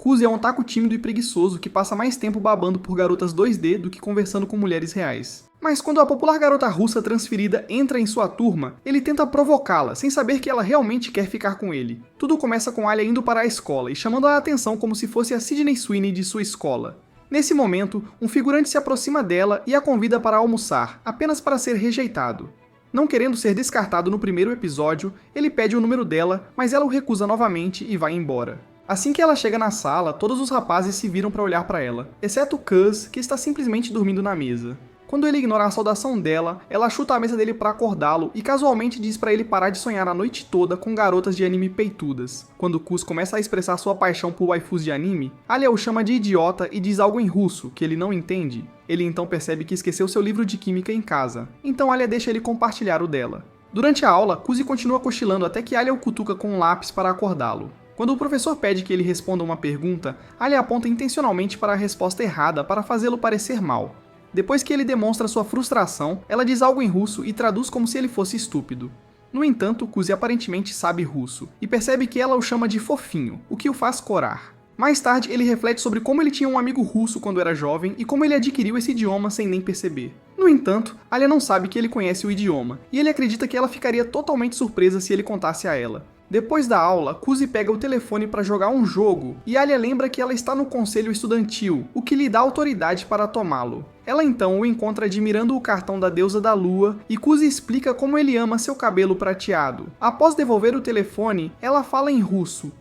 Kuzi é um otaku tímido e preguiçoso que passa mais tempo babando por garotas 2D do que conversando com mulheres reais. Mas quando a popular garota russa transferida entra em sua turma, ele tenta provocá-la, sem saber que ela realmente quer ficar com ele. Tudo começa com Alia indo para a escola e chamando a atenção como se fosse a Sydney Sweeney de sua escola. Nesse momento, um figurante se aproxima dela e a convida para almoçar, apenas para ser rejeitado. Não querendo ser descartado no primeiro episódio, ele pede o número dela, mas ela o recusa novamente e vai embora. Assim que ela chega na sala, todos os rapazes se viram para olhar para ela, exceto Kuz, que está simplesmente dormindo na mesa. Quando ele ignora a saudação dela, ela chuta a mesa dele para acordá-lo e casualmente diz para ele parar de sonhar a noite toda com garotas de anime peitudas. Quando Kuz começa a expressar sua paixão por waifus de anime, Alia o chama de idiota e diz algo em russo, que ele não entende. Ele então percebe que esqueceu seu livro de química em casa, então Alia deixa ele compartilhar o dela. Durante a aula, Kuz continua cochilando até que Alia o cutuca com um lápis para acordá-lo. Quando o professor pede que ele responda uma pergunta, Alia aponta intencionalmente para a resposta errada para fazê-lo parecer mal. Depois que ele demonstra sua frustração, ela diz algo em russo e traduz como se ele fosse estúpido. No entanto, Kuzi aparentemente sabe russo, e percebe que ela o chama de fofinho, o que o faz corar. Mais tarde, ele reflete sobre como ele tinha um amigo russo quando era jovem e como ele adquiriu esse idioma sem nem perceber. No entanto, Alia não sabe que ele conhece o idioma, e ele acredita que ela ficaria totalmente surpresa se ele contasse a ela. Depois da aula, Kuzi pega o telefone para jogar um jogo, e Alia lembra que ela está no conselho estudantil, o que lhe dá autoridade para tomá-lo. Ela então o encontra admirando o cartão da deusa da lua, e Kuzi explica como ele ama seu cabelo prateado. Após devolver o telefone, ela fala em russo.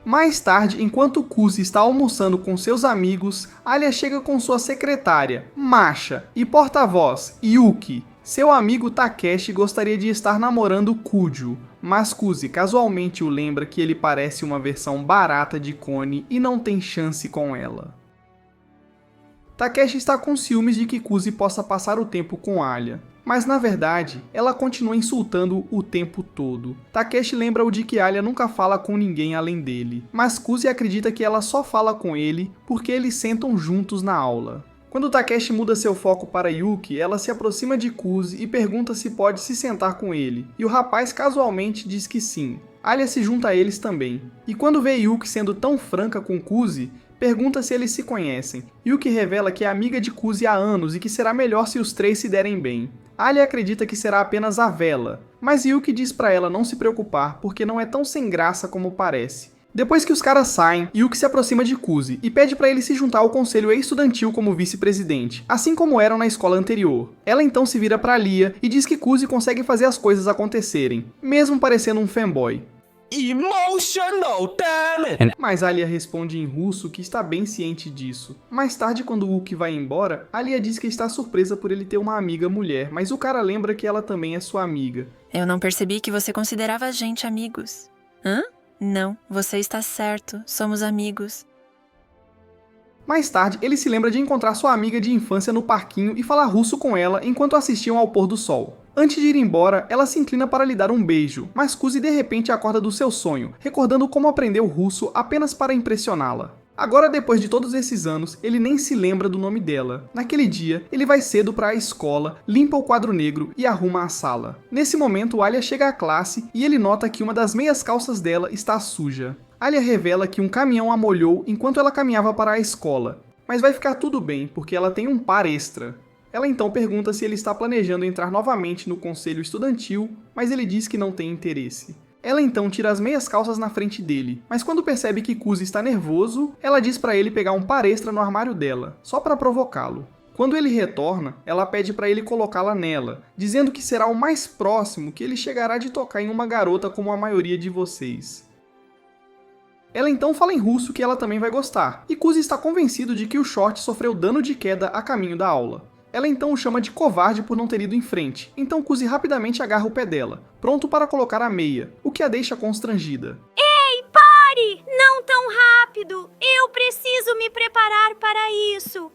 Mais tarde, enquanto Kuzi está almoçando com seus amigos, Alia chega com sua secretária, Masha, e porta-voz, Yuki. Seu amigo Takeshi gostaria de estar namorando Kujo, mas Kuzi casualmente o lembra que ele parece uma versão barata de Kone e não tem chance com ela. Takeshi está com ciúmes de que Kuzi possa passar o tempo com Alia, mas na verdade, ela continua insultando o tempo todo. Takeshi lembra-o de que Alia nunca fala com ninguém além dele, mas Kuzi acredita que ela só fala com ele porque eles sentam juntos na aula. Quando Takeshi muda seu foco para Yuki, ela se aproxima de Kuzi e pergunta se pode se sentar com ele, e o rapaz casualmente diz que sim. Alia se junta a eles também, e quando vê Yuki sendo tão franca com Kuzi, pergunta se eles se conhecem. Yuki revela que é amiga de Kuzi há anos e que será melhor se os três se derem bem. Alia acredita que será apenas a vela, mas Yuki diz para ela não se preocupar porque não é tão sem graça como parece. Depois que os caras saem, Yuki se aproxima de Kuzi e pede para ele se juntar ao conselho estudantil como vice-presidente, assim como eram na escola anterior. Ela então se vira para Lia e diz que Kuzi consegue fazer as coisas acontecerem, mesmo parecendo um fanboy. Emotional, damn it! Mas Alia responde em russo que está bem ciente disso. Mais tarde, quando Yuki vai embora, Alia diz que está surpresa por ele ter uma amiga mulher, mas o cara lembra que ela também é sua amiga. Eu não percebi que você considerava a gente amigos. Hã? Não, você está certo, somos amigos. Mais tarde, ele se lembra de encontrar sua amiga de infância no parquinho e falar russo com ela enquanto assistiam ao pôr do sol. Antes de ir embora, ela se inclina para lhe dar um beijo, mas Kuzi de repente acorda do seu sonho, recordando como aprendeu russo apenas para impressioná-la. Agora, depois de todos esses anos, ele nem se lembra do nome dela. Naquele dia, ele vai cedo para a escola, limpa o quadro negro e arruma a sala. Nesse momento, Alia chega à classe e ele nota que uma das meias calças dela está suja. Alia revela que um caminhão a molhou enquanto ela caminhava para a escola, mas vai ficar tudo bem porque ela tem um par extra. Ela então pergunta se ele está planejando entrar novamente no conselho estudantil, mas ele diz que não tem interesse. Ela então tira as meias calças na frente dele, mas quando percebe que Kuzi está nervoso, ela diz para ele pegar um par extra no armário dela, só para provocá-lo. Quando ele retorna, ela pede para ele colocá-la nela, dizendo que será o mais próximo que ele chegará de tocar em uma garota como a maioria de vocês. Ela então fala em russo que ela também vai gostar, e Kuzi está convencido de que o short sofreu dano de queda a caminho da aula. Ela então o chama de covarde por não ter ido em frente, então Kuzi rapidamente agarra o pé dela, pronto para colocar a meia, o que a deixa constrangida. Ei, pare! Não tão rápido! Eu preciso me preparar para isso!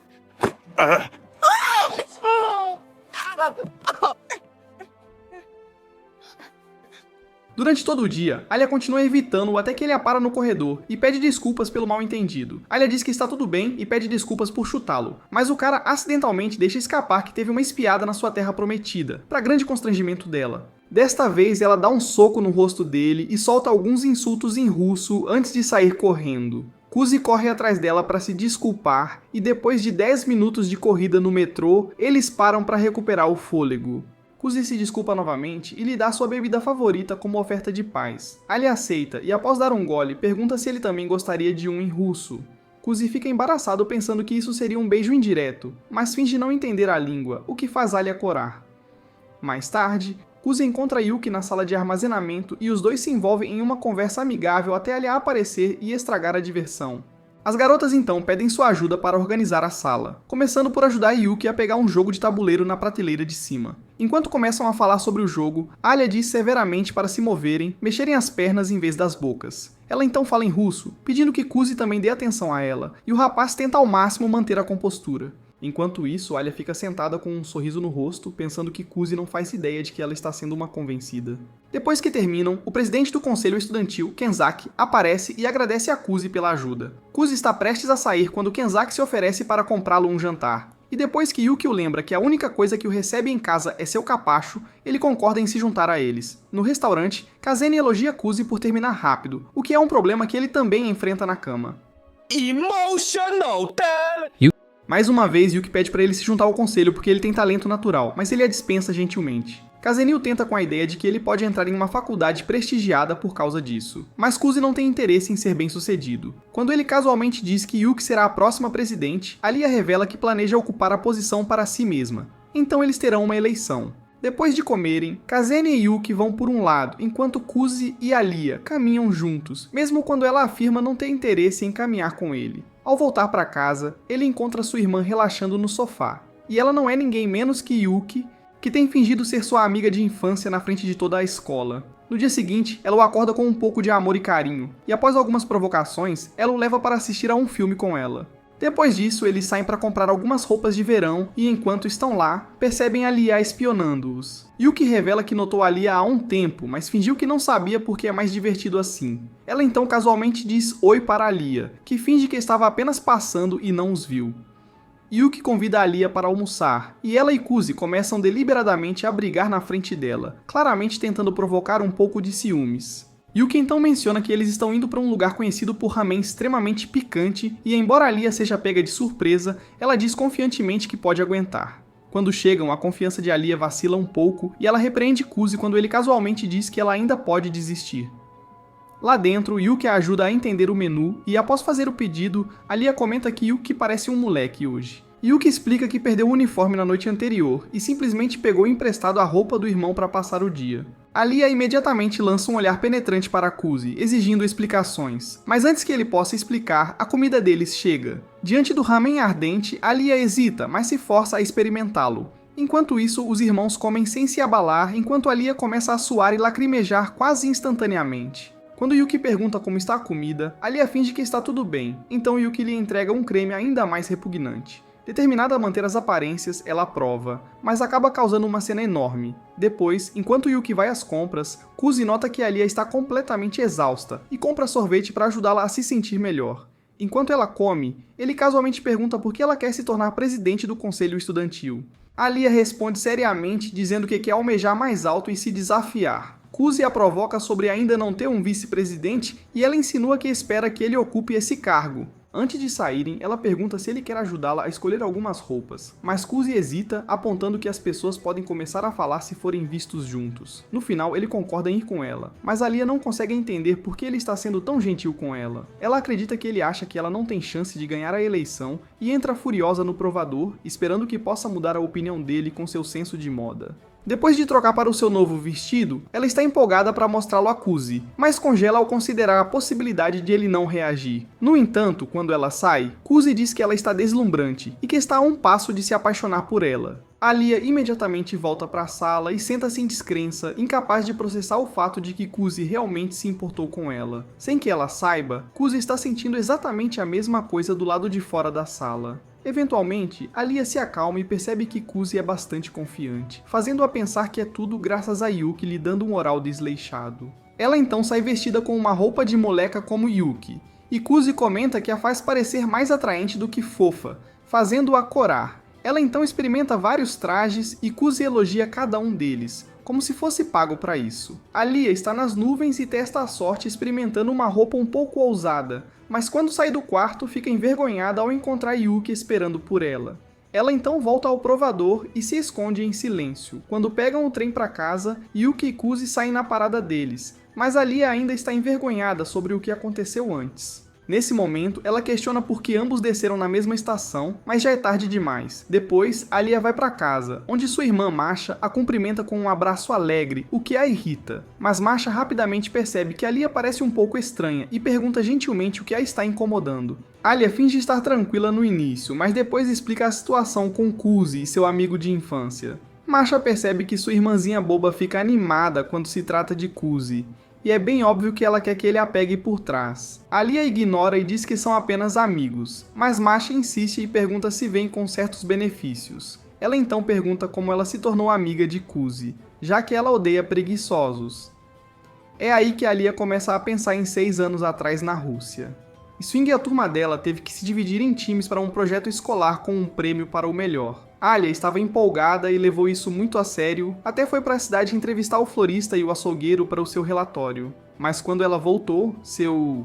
Durante todo o dia, Alia continua evitando-o até que ele a para no corredor e pede desculpas pelo mal-entendido. Alia diz que está tudo bem e pede desculpas por chutá-lo, mas o cara acidentalmente deixa escapar que teve uma espiada na sua terra prometida, para grande constrangimento dela. Desta vez ela dá um soco no rosto dele e solta alguns insultos em russo antes de sair correndo. Kuzi corre atrás dela para se desculpar e depois de 10 minutos de corrida no metrô, eles param para recuperar o fôlego. Kuzi se desculpa novamente e lhe dá sua bebida favorita como oferta de paz. Alia aceita e após dar um gole, pergunta se ele também gostaria de um em russo. Kuzi fica embaraçado pensando que isso seria um beijo indireto, mas finge não entender a língua, o que faz Alia corar. Mais tarde, Kuzi encontra Yuki na sala de armazenamento e os dois se envolvem em uma conversa amigável até Alia aparecer e estragar a diversão. As garotas então pedem sua ajuda para organizar a sala, começando por ajudar Yuki a pegar um jogo de tabuleiro na prateleira de cima. Enquanto começam a falar sobre o jogo, Alia diz severamente para se moverem, mexerem as pernas em vez das bocas. Ela então fala em russo, pedindo que Kuzi também dê atenção a ela, e o rapaz tenta ao máximo manter a compostura. Enquanto isso, Alia fica sentada com um sorriso no rosto, pensando que Kuzi não faz ideia de que ela está sendo uma convencida. Depois que terminam, o presidente do conselho estudantil, Kenzaki, aparece e agradece a Kuzi pela ajuda. Kuzi está prestes a sair quando Kenzaki se oferece para comprá-lo um jantar. E depois que Yuki o lembra que a única coisa que o recebe em casa é seu capacho, ele concorda em se juntar a eles. No restaurante, Kazeni elogia Kuzi por terminar rápido, o que é um problema que ele também enfrenta na cama. Emotional damage. Mais uma vez, Yuki pede para ele se juntar ao conselho porque ele tem talento natural, mas ele a dispensa gentilmente. Kazeni o tenta com a ideia de que ele pode entrar em uma faculdade prestigiada por causa disso, mas Kuzi não tem interesse em ser bem-sucedido. Quando ele casualmente diz que Yuki será a próxima presidente, Alia revela que planeja ocupar a posição para si mesma. Então eles terão uma eleição. Depois de comerem, Kazeni e Yuki vão por um lado, enquanto Kuzi e Alia caminham juntos, mesmo quando ela afirma não ter interesse em caminhar com ele. Ao voltar para casa, ele encontra sua irmã relaxando no sofá, e ela não é ninguém menos que Yuki, que tem fingido ser sua amiga de infância na frente de toda a escola. No dia seguinte, ela o acorda com um pouco de amor e carinho, e após algumas provocações, ela o leva para assistir a um filme com ela. Depois disso, eles saem para comprar algumas roupas de verão e enquanto estão lá, percebem Alia espionando-os. Yuki revela que notou Alia há um tempo, mas fingiu que não sabia porque é mais divertido assim. Ela então casualmente diz oi para Alia, que finge que estava apenas passando e não os viu. Yuki convida Alia para almoçar, e ela e Kuzi começam deliberadamente a brigar na frente dela, claramente tentando provocar um pouco de ciúmes. Yuki então menciona que eles estão indo para um lugar conhecido por ramen extremamente picante e embora Alia seja pega de surpresa, ela diz confiantemente que pode aguentar. Quando chegam, a confiança de Alia vacila um pouco e ela repreende Kuzi quando ele casualmente diz que ela ainda pode desistir. Lá dentro, Yuki a ajuda a entender o menu e após fazer o pedido, Alia comenta que Yuki parece um moleque hoje. Yuki explica que perdeu o uniforme na noite anterior e simplesmente pegou emprestado a roupa do irmão para passar o dia. Alia imediatamente lança um olhar penetrante para Kuzi, exigindo explicações. Mas antes que ele possa explicar, a comida deles chega. Diante do ramen ardente, Alia hesita, mas se força a experimentá-lo. Enquanto isso, os irmãos comem sem se abalar, enquanto Alia começa a suar e lacrimejar quase instantaneamente. Quando Yuki pergunta como está a comida, Alia finge que está tudo bem, então Yuki lhe entrega um creme ainda mais repugnante. Determinada a manter as aparências, ela aprova, mas acaba causando uma cena enorme. Depois, enquanto Yuki vai às compras, Kuzi nota que Alia está completamente exausta e compra sorvete para ajudá-la a se sentir melhor. Enquanto ela come, ele casualmente pergunta por que ela quer se tornar presidente do conselho estudantil. Alia responde seriamente dizendo que quer almejar mais alto e se desafiar. Kuzi a provoca sobre ainda não ter um vice-presidente e ela insinua que espera que ele ocupe esse cargo. Antes de saírem, ela pergunta se ele quer ajudá-la a escolher algumas roupas, mas Kuzi hesita, apontando que as pessoas podem começar a falar se forem vistos juntos. No final, ele concorda em ir com ela, mas Alia não consegue entender por que ele está sendo tão gentil com ela. Ela acredita que ele acha que ela não tem chance de ganhar a eleição e entra furiosa no provador, esperando que possa mudar a opinião dele com seu senso de moda. Depois de trocar para o seu novo vestido, ela está empolgada para mostrá-lo a Kuzi, mas congela ao considerar a possibilidade de ele não reagir. No entanto, quando ela sai, Kuzi diz que ela está deslumbrante e que está a um passo de se apaixonar por ela. Alia imediatamente volta para a sala e senta-se em descrença, incapaz de processar o fato de que Kuzi realmente se importou com ela. Sem que ela saiba, Kuzi está sentindo exatamente a mesma coisa do lado de fora da sala. Eventualmente, Alia se acalma e percebe que Kuzi é bastante confiante, fazendo-a pensar que é tudo graças a Yuki lhe dando um oral desleixado. Ela então sai vestida com uma roupa de moleca como Yuki, e Kuzi comenta que a faz parecer mais atraente do que fofa, fazendo-a corar. Ela então experimenta vários trajes e Kuzi elogia cada um deles, como se fosse pago para isso. Alia está nas nuvens e testa a sorte experimentando uma roupa um pouco ousada, mas quando sai do quarto fica envergonhada ao encontrar Yuki esperando por ela. Ela então volta ao provador e se esconde em silêncio. Quando pegam o trem para casa, Yuki e Kuzi saem na parada deles, mas Alia ainda está envergonhada sobre o que aconteceu antes. Nesse momento, ela questiona por que ambos desceram na mesma estação, mas já é tarde demais. Depois, Alia vai para casa, onde sua irmã Masha a cumprimenta com um abraço alegre, o que a irrita. Mas Masha rapidamente percebe que Alia parece um pouco estranha e pergunta gentilmente o que a está incomodando. Alia finge estar tranquila no início, mas depois explica a situação com Kuzi e seu amigo de infância. Masha percebe que sua irmãzinha boba fica animada quando se trata de Kuzi, e é bem óbvio que ela quer que ele a pegue por trás. Alia ignora e diz que são apenas amigos, mas Masha insiste e pergunta se vem com certos benefícios. Ela então pergunta como ela se tornou amiga de Kuzi, já que ela odeia preguiçosos. É aí que Alia começa a pensar em 6 anos atrás na Rússia. Swing e a turma dela teve que se dividir em times para um projeto escolar com um prêmio para o melhor. Alia estava empolgada e levou isso muito a sério, até foi para a cidade entrevistar o florista e o açougueiro para o seu relatório. Mas quando ela voltou, seu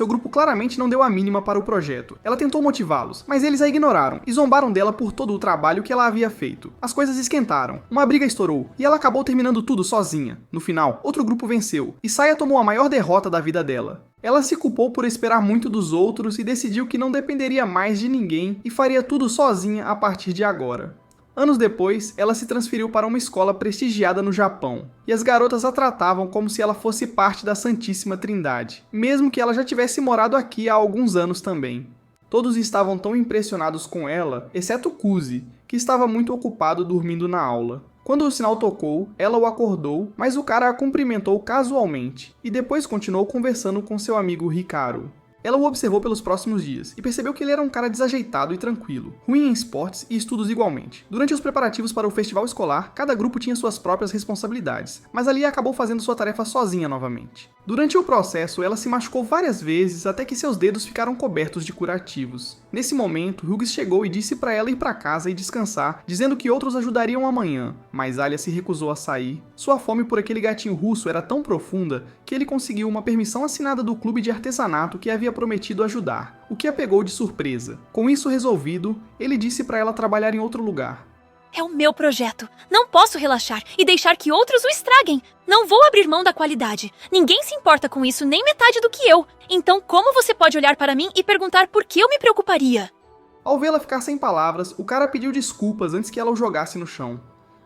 grupo claramente não deu a mínima para o projeto. Ela tentou motivá-los, mas eles a ignoraram e zombaram dela por todo o trabalho que ela havia feito. As coisas esquentaram, uma briga estourou e ela acabou terminando tudo sozinha. No final, outro grupo venceu e Saya tomou a maior derrota da vida dela. Ela se culpou por esperar muito dos outros e decidiu que não dependeria mais de ninguém e faria tudo sozinha a partir de agora. Anos depois, ela se transferiu para uma escola prestigiada no Japão, e as garotas a tratavam como se ela fosse parte da Santíssima Trindade, mesmo que ela já tivesse morado aqui há alguns anos também. Todos estavam tão impressionados com ela, exceto Kuzi, que estava muito ocupado dormindo na aula. Quando o sinal tocou, ela o acordou, mas o cara a cumprimentou casualmente, e depois continuou conversando com seu amigo Hikaru. Ela o observou pelos próximos dias e percebeu que ele era um cara desajeitado e tranquilo, ruim em esportes e estudos igualmente. Durante os preparativos para o festival escolar, cada grupo tinha suas próprias responsabilidades, mas Alia acabou fazendo sua tarefa sozinha novamente. Durante o processo, ela se machucou várias vezes até que seus dedos ficaram cobertos de curativos. Nesse momento, Hughes chegou e disse para ela ir para casa e descansar, dizendo que outros ajudariam amanhã, mas Alia se recusou a sair. Sua fome por aquele gatinho russo era tão profunda que ele conseguiu uma permissão assinada do clube de artesanato que havia prometido ajudar, o que a pegou de surpresa. Com isso resolvido, ele disse para ela trabalhar em outro lugar. É o meu projeto. Não posso relaxar e deixar que outros o estraguem. Não vou abrir mão da qualidade. Ninguém se importa com isso nem metade do que eu. Então como você pode olhar para mim e perguntar por que eu me preocuparia? Ao vê-la ficar sem palavras, o cara pediu desculpas antes que ela o jogasse no chão.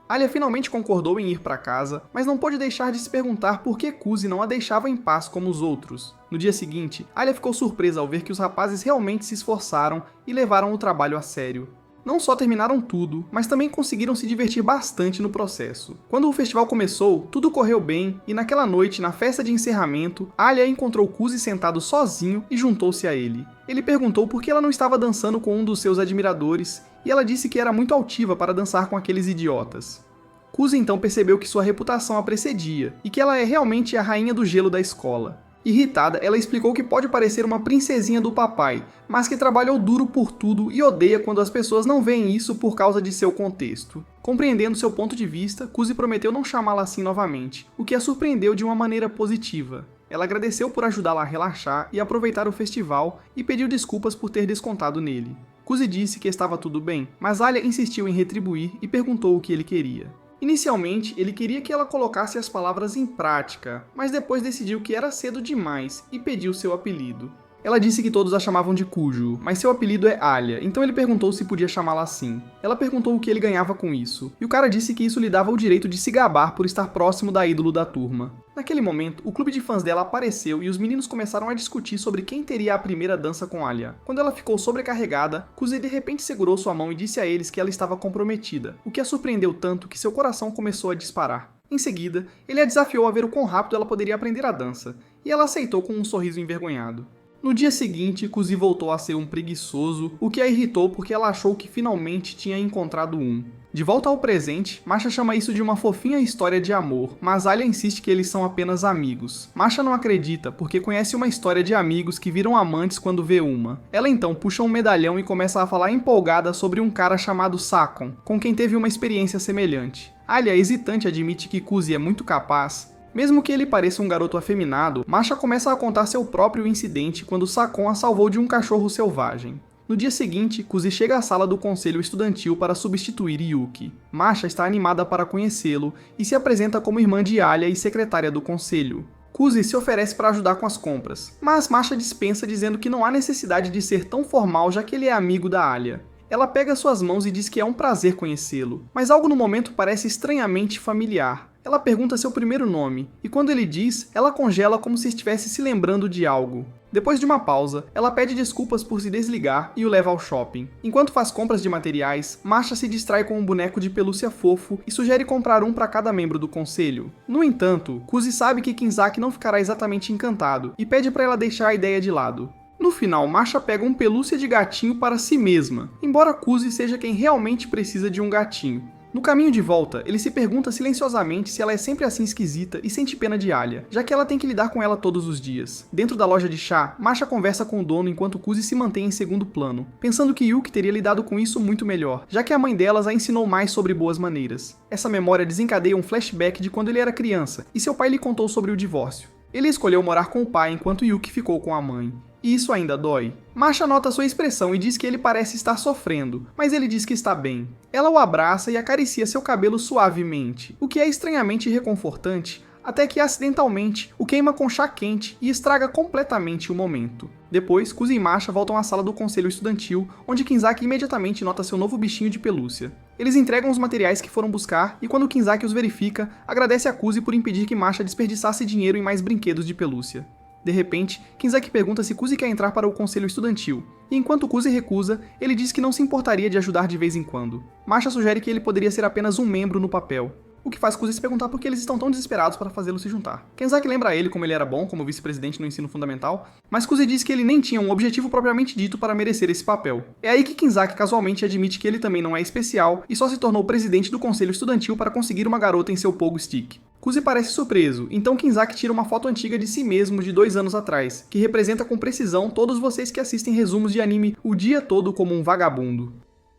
Alia finalmente concordou em ir para casa, mas não pôde deixar de se perguntar por que Kuzi não a deixava em paz como os outros. No dia seguinte, Alia ficou surpresa ao ver que os rapazes realmente se esforçaram e levaram o trabalho a sério. Não só terminaram tudo, mas também conseguiram se divertir bastante no processo. Quando o festival começou, tudo correu bem e naquela noite, na festa de encerramento, Alia encontrou Kuzi sentado sozinho e juntou-se a ele. Ele perguntou por que ela não estava dançando com um dos seus admiradores e ela disse que era muito altiva para dançar com aqueles idiotas. Kuzi então percebeu que sua reputação a precedia e que ela é realmente a rainha do gelo da escola. Irritada, ela explicou que pode parecer uma princesinha do papai, mas que trabalhou duro por tudo e odeia quando as pessoas não veem isso por causa de seu contexto. Compreendendo seu ponto de vista, Kuzi prometeu não chamá-la assim novamente, o que a surpreendeu de uma maneira positiva. Ela agradeceu por ajudá-la a relaxar e aproveitar o festival e pediu desculpas por ter descontado nele. Kuzi disse que estava tudo bem, mas Alia insistiu em retribuir e perguntou o que ele queria. Inicialmente, ele queria que ela colocasse as palavras em prática, mas depois decidiu que era cedo demais e pediu seu apelido. Ela disse que todos a chamavam de Cujo, mas seu apelido é Alia, então ele perguntou se podia chamá-la assim. Ela perguntou o que ele ganhava com isso, e o cara disse que isso lhe dava o direito de se gabar por estar próximo da ídolo da turma. Naquele momento, o clube de fãs dela apareceu e os meninos começaram a discutir sobre quem teria a primeira dança com Alia. Quando ela ficou sobrecarregada, Kuzi de repente segurou sua mão e disse a eles que ela estava comprometida, o que a surpreendeu tanto que seu coração começou a disparar. Em seguida, ele a desafiou a ver o quão rápido ela poderia aprender a dança, e ela aceitou com um sorriso envergonhado. No dia seguinte, Kuzi voltou a ser um preguiçoso, o que a irritou porque ela achou que finalmente tinha encontrado um. De volta ao presente, Masha chama isso de uma fofinha história de amor, mas Alia insiste que eles são apenas amigos. Masha não acredita, porque conhece uma história de amigos que viram amantes quando vê uma. Ela então puxa um medalhão e começa a falar empolgada sobre um cara chamado Sakon, com quem teve uma experiência semelhante. Alia, hesitante, admite que Kuzi é muito capaz. Mesmo que ele pareça um garoto afeminado, Masha começa a contar seu próprio incidente quando Sakon a salvou de um cachorro selvagem. No dia seguinte, Kuzi chega à sala do conselho estudantil para substituir Yuki. Masha está animada para conhecê-lo e se apresenta como irmã de Alia e secretária do conselho. Kuzi se oferece para ajudar com as compras, mas Masha dispensa dizendo que não há necessidade de ser tão formal já que ele é amigo da Alia. Ela pega suas mãos e diz que é um prazer conhecê-lo, mas algo no momento parece estranhamente familiar. Ela pergunta seu primeiro nome, e quando ele diz, ela congela como se estivesse se lembrando de algo. Depois de uma pausa, ela pede desculpas por se desligar e o leva ao shopping. Enquanto faz compras de materiais, Masha se distrai com um boneco de pelúcia fofo e sugere comprar um para cada membro do conselho. No entanto, Kuzi sabe que Kinzaki não ficará exatamente encantado e pede para ela deixar a ideia de lado. No final, Masha pega um pelúcia de gatinho para si mesma, embora Kuzi seja quem realmente precisa de um gatinho. No caminho de volta, ele se pergunta silenciosamente se ela é sempre assim esquisita e sente pena de Alia, já que ela tem que lidar com ela todos os dias. Dentro da loja de chá, Masha conversa com o dono enquanto Kuzi se mantém em segundo plano, pensando que Yuki teria lidado com isso muito melhor, já que a mãe delas a ensinou mais sobre boas maneiras. Essa memória desencadeia um flashback de quando ele era criança, e seu pai lhe contou sobre o divórcio. Ele escolheu morar com o pai enquanto Yuki ficou com a mãe. E isso ainda dói. Masha nota sua expressão e diz que ele parece estar sofrendo, mas ele diz que está bem. Ela o abraça e acaricia seu cabelo suavemente, o que é estranhamente reconfortante, até que acidentalmente o queima com chá quente e estraga completamente o momento. Depois, Kuzi e Masha voltam à sala do conselho estudantil, onde Kinzaki imediatamente nota seu novo bichinho de pelúcia. Eles entregam os materiais que foram buscar e quando Kinzaki os verifica, agradece a Kuzi por impedir que Masha desperdiçasse dinheiro em mais brinquedos de pelúcia. De repente, Kinzaki pergunta se Kuzi quer entrar para o conselho estudantil, e enquanto Kuzi recusa, ele diz que não se importaria de ajudar de vez em quando. Masha sugere que ele poderia ser apenas um membro no papel, o que faz Kuzi se perguntar por que eles estão tão desesperados para fazê-lo se juntar. Kinzaki lembra a ele como ele era bom como vice-presidente no ensino fundamental, mas Kuzi diz que ele nem tinha um objetivo propriamente dito para merecer esse papel. É aí que Kinzaki casualmente admite que ele também não é especial e só se tornou presidente do conselho estudantil para conseguir uma garota em seu pogo stick. Kuzi parece surpreso, então Kinzaki tira uma foto antiga de si mesmo de 2 anos atrás, que representa com precisão todos vocês que assistem resumos de anime o dia todo como um vagabundo.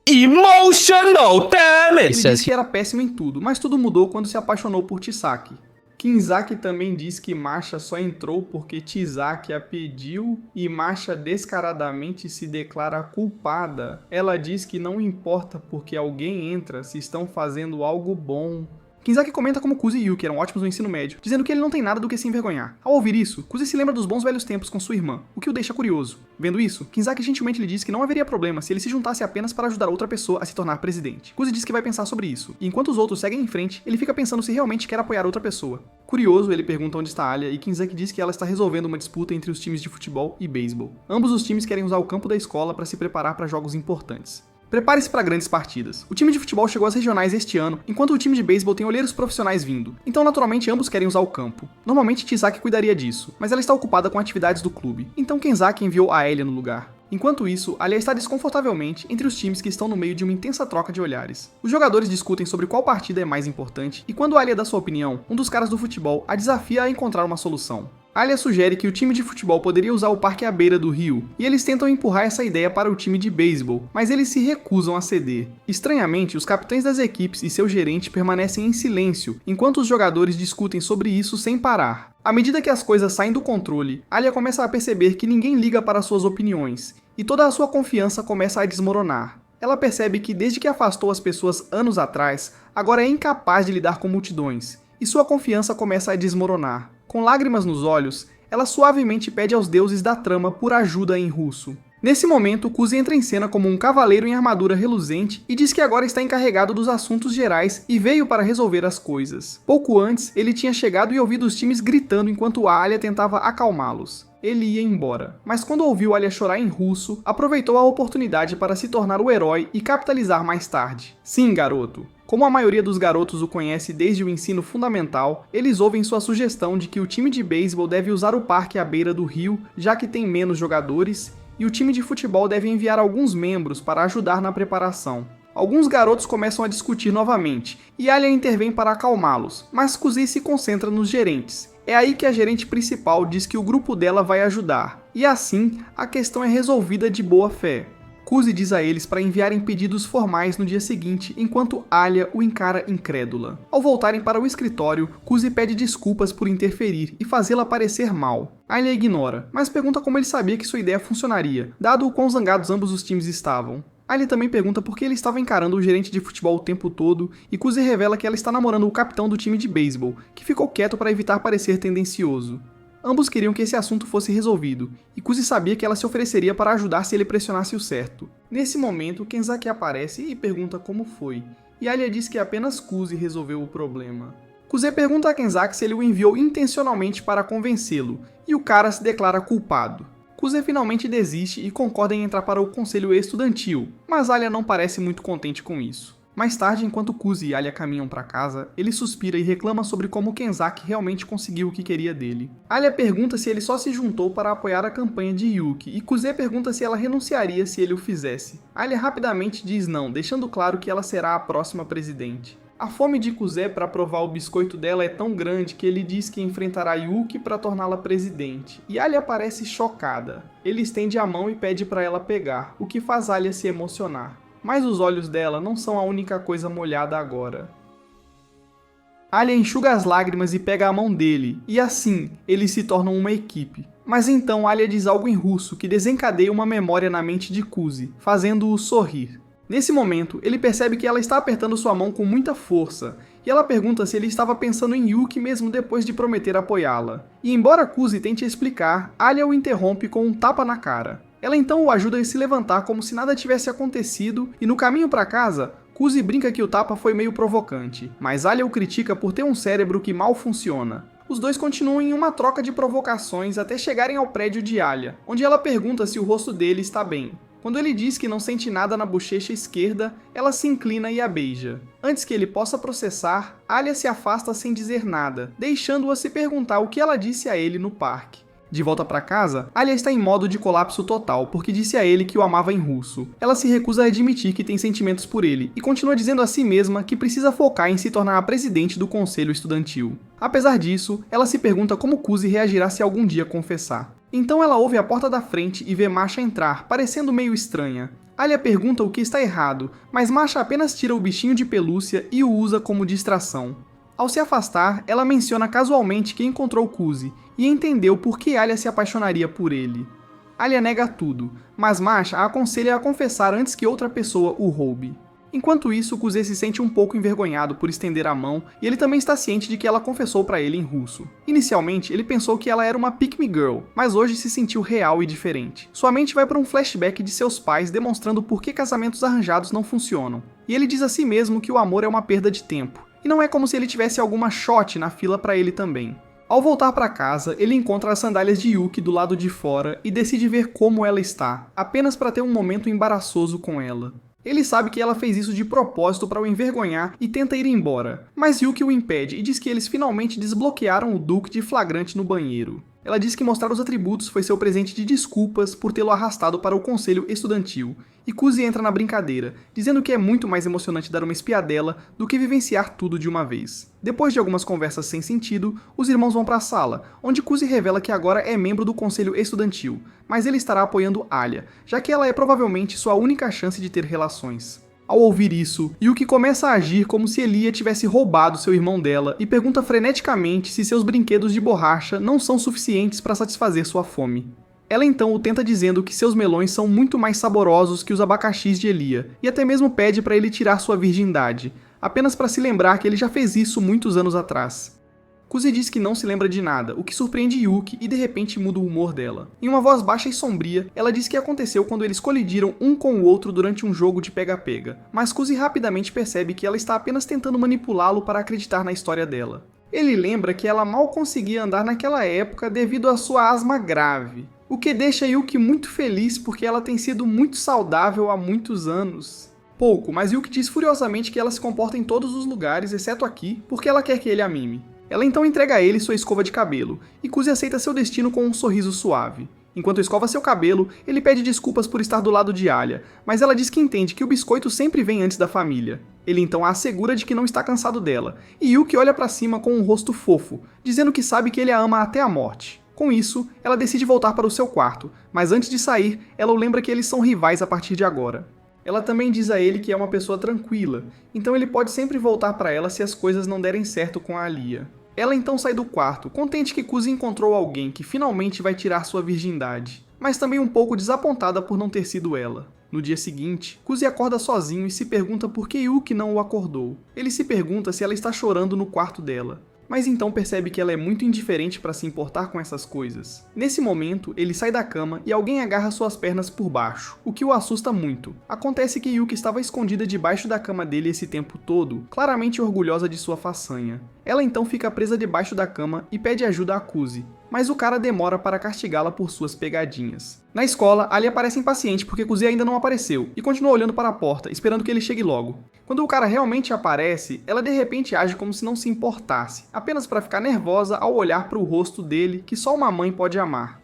Emotional damage! Ele diz que era péssimo em tudo, mas tudo mudou quando se apaixonou por Chisaki. Kinzaki também diz que Masha só entrou porque Chisaki a pediu e Masha descaradamente se declara culpada. Ela diz que não importa porque alguém entra se estão fazendo algo bom. Kinzaki comenta como Kuzi e Yuki eram ótimos no ensino médio, dizendo que ele não tem nada do que se envergonhar. Ao ouvir isso, Kuzi se lembra dos bons velhos tempos com sua irmã, o que o deixa curioso. Vendo isso, Kinzaki gentilmente lhe diz que não haveria problema se ele se juntasse apenas para ajudar outra pessoa a se tornar presidente. Kuzi diz que vai pensar sobre isso, e enquanto os outros seguem em frente, ele fica pensando se realmente quer apoiar outra pessoa. Curioso, ele pergunta onde está Alia e Kinzaki diz que ela está resolvendo uma disputa entre os times de futebol e beisebol. Ambos os times querem usar o campo da escola para se preparar para jogos importantes. Prepare-se para grandes partidas. O time de futebol chegou às regionais este ano, enquanto o time de beisebol tem olheiros profissionais vindo, então naturalmente ambos querem usar o campo. Normalmente Chisaki cuidaria disso, mas ela está ocupada com atividades do clube, então Kinzaki enviou a Alia no lugar. Enquanto isso, Alia está desconfortavelmente entre os times que estão no meio de uma intensa troca de olhares. Os jogadores discutem sobre qual partida é mais importante, e quando Alia dá sua opinião, um dos caras do futebol a desafia a encontrar uma solução. Alia sugere que o time de futebol poderia usar o parque à beira do rio, e eles tentam empurrar essa ideia para o time de beisebol, mas eles se recusam a ceder. Estranhamente, os capitães das equipes e seu gerente permanecem em silêncio, enquanto os jogadores discutem sobre isso sem parar. À medida que as coisas saem do controle, Alia começa a perceber que ninguém liga para suas opiniões, e toda a sua confiança começa a desmoronar. Ela percebe que desde que afastou as pessoas anos atrás, agora é incapaz de lidar com multidões, e sua confiança começa a desmoronar. Com lágrimas nos olhos, ela suavemente pede aos deuses da trama por ajuda em russo. Nesse momento, Kuzi entra em cena como um cavaleiro em armadura reluzente e diz que agora está encarregado dos assuntos gerais e veio para resolver as coisas. Pouco antes, ele tinha chegado e ouvido os times gritando enquanto Alia tentava acalmá-los. Ele ia embora, mas quando ouviu Alia chorar em russo, aproveitou a oportunidade para se tornar o herói e capitalizar mais tarde. Sim, garoto. Como a maioria dos garotos o conhece desde o ensino fundamental, eles ouvem sua sugestão de que o time de beisebol deve usar o parque à beira do rio, já que tem menos jogadores, e o time de futebol deve enviar alguns membros para ajudar na preparação. Alguns garotos começam a discutir novamente, e Alia intervém para acalmá-los, mas Kuzi se concentra nos gerentes. É aí que a gerente principal diz que o grupo dela vai ajudar, e assim a questão é resolvida de boa fé. Kuzi diz a eles para enviarem pedidos formais no dia seguinte, enquanto Alia o encara incrédula. Ao voltarem para o escritório, Kuzi pede desculpas por interferir e fazê-la parecer mal. Alia ignora, mas pergunta como ele sabia que sua ideia funcionaria, dado o quão zangados ambos os times estavam. Alia também pergunta por que ele estava encarando o gerente de futebol o tempo todo, e Kuzi revela que ela está namorando o capitão do time de beisebol, que ficou quieto para evitar parecer tendencioso. Ambos queriam que esse assunto fosse resolvido, e Kuzi sabia que ela se ofereceria para ajudar se ele pressionasse o certo. Nesse momento, Kenzaki aparece e pergunta como foi, e Alia diz que apenas Kuzi resolveu o problema. Kuzi pergunta a Kenzaki se ele o enviou intencionalmente para convencê-lo, e o cara se declara culpado. Kuzi finalmente desiste e concorda em entrar para o conselho estudantil, mas Alia não parece muito contente com isso. Mais tarde, enquanto Kuzi e Alia caminham para casa, ele suspira e reclama sobre como Kenzaki realmente conseguiu o que queria dele. Alia pergunta se ele só se juntou para apoiar a campanha de Yuki, e Kuzi pergunta se ela renunciaria se ele o fizesse. Alia rapidamente diz não, deixando claro que ela será a próxima presidente. A fome de Kuzi para provar o biscoito dela é tão grande que ele diz que enfrentará Yuki para torná-la presidente, e Alia parece chocada. Ele estende a mão e pede para ela pegar, o que faz Alia se emocionar. Mas os olhos dela não são a única coisa molhada agora. Alia enxuga as lágrimas e pega a mão dele, e assim, eles se tornam uma equipe. Mas então Alia diz algo em russo que desencadeia uma memória na mente de Kuzi, fazendo-o sorrir. Nesse momento, ele percebe que ela está apertando sua mão com muita força, e ela pergunta se ele estava pensando em Yuki mesmo depois de prometer apoiá-la. E embora Kuzi tente explicar, Alia o interrompe com um tapa na cara. Ela então o ajuda a se levantar como se nada tivesse acontecido, e no caminho para casa, Kuzi brinca que o tapa foi meio provocante, mas Alia o critica por ter um cérebro que mal funciona. Os dois continuam em uma troca de provocações até chegarem ao prédio de Alia, onde ela pergunta se o rosto dele está bem. Quando ele diz que não sente nada na bochecha esquerda, ela se inclina e a beija. Antes que ele possa processar, Alia se afasta sem dizer nada, deixando-a se perguntar o que ela disse a ele no parque. De volta para casa, Alia está em modo de colapso total porque disse a ele que o amava em russo. Ela se recusa a admitir que tem sentimentos por ele e continua dizendo a si mesma que precisa focar em se tornar a presidente do conselho estudantil. Apesar disso, ela se pergunta como Kuzi reagirá se algum dia confessar. Então ela ouve a porta da frente e vê Masha entrar, parecendo meio estranha. Alia pergunta o que está errado, mas Masha apenas tira o bichinho de pelúcia e o usa como distração. Ao se afastar, ela menciona casualmente que encontrou Kuzi e entendeu por que Alia se apaixonaria por ele. Alia nega tudo, mas Masha a aconselha a confessar antes que outra pessoa o roube. Enquanto isso, Kuzi se sente um pouco envergonhado por estender a mão e ele também está ciente de que ela confessou para ele em russo. Inicialmente, ele pensou que ela era uma pick-me girl, mas hoje se sentiu real e diferente. Sua mente vai para um flashback de seus pais demonstrando por que casamentos arranjados não funcionam. E ele diz a si mesmo que o amor é uma perda de tempo. E não é como se ele tivesse alguma shot na fila para ele também. Ao voltar para casa, ele encontra as sandálias de Yuki do lado de fora e decide ver como ela está, apenas para ter um momento embaraçoso com ela. Ele sabe que ela fez isso de propósito para o envergonhar e tenta ir embora, mas Yuki o impede e diz que eles finalmente desbloquearam o Duke de flagrante no banheiro. Ela diz que mostrar os atributos foi seu presente de desculpas por tê-lo arrastado para o conselho estudantil, e Kuzi entra na brincadeira, dizendo que é muito mais emocionante dar uma espiadela do que vivenciar tudo de uma vez. Depois de algumas conversas sem sentido, os irmãos vão para a sala, onde Kuzi revela que agora é membro do conselho estudantil, mas ele estará apoiando Alia, já que ela é provavelmente sua única chance de ter relações. Ao ouvir isso, Yuki começa a agir como se Elia tivesse roubado seu irmão dela e pergunta freneticamente se seus brinquedos de borracha não são suficientes para satisfazer sua fome. Ela então o tenta dizendo que seus melões são muito mais saborosos que os abacaxis de Elia, e até mesmo pede para ele tirar sua virgindade, apenas para se lembrar que ele já fez isso muitos anos atrás. Kuzi diz que não se lembra de nada, o que surpreende Yuki e de repente muda o humor dela. Em uma voz baixa e sombria, ela diz que aconteceu quando eles colidiram um com o outro durante um jogo de pega-pega, mas Kuzi rapidamente percebe que ela está apenas tentando manipulá-lo para acreditar na história dela. Ele lembra que ela mal conseguia andar naquela época devido à sua asma grave, o que deixa Yuki muito feliz porque ela tem sido muito saudável há muitos anos. Pouco, mas Yuki diz furiosamente que ela se comporta em todos os lugares, exceto aqui, porque ela quer que ele a mime. Ela então entrega a ele sua escova de cabelo, e Kuzi aceita seu destino com um sorriso suave. Enquanto escova seu cabelo, ele pede desculpas por estar do lado de Alia, mas ela diz que entende que o biscoito sempre vem antes da família. Ele então a assegura de que não está cansado dela, e Yuki olha pra cima com um rosto fofo, dizendo que sabe que ele a ama até a morte. Com isso, ela decide voltar para o seu quarto, mas antes de sair, ela o lembra que eles são rivais a partir de agora. Ela também diz a ele que é uma pessoa tranquila, então ele pode sempre voltar para ela se as coisas não derem certo com a Alia. Ela então sai do quarto, contente que Kuzi encontrou alguém que finalmente vai tirar sua virgindade, mas também um pouco desapontada por não ter sido ela. No dia seguinte, Kuzi acorda sozinho e se pergunta por que Yuki não o acordou. Ele se pergunta se ela está chorando no quarto dela, mas então percebe que ela é muito indiferente para se importar com essas coisas. Nesse momento, ele sai da cama e alguém agarra suas pernas por baixo, o que o assusta muito. Acontece que Yuki estava escondida debaixo da cama dele esse tempo todo, claramente orgulhosa de sua façanha. Ela então fica presa debaixo da cama e pede ajuda a Kuzi, mas o cara demora para castigá-la por suas pegadinhas. Na escola, Alia parece impaciente porque Kuzi ainda não apareceu, e continua olhando para a porta, esperando que ele chegue logo. Quando o cara realmente aparece, ela de repente age como se não se importasse, apenas para ficar nervosa ao olhar para o rosto dele que só uma mãe pode amar.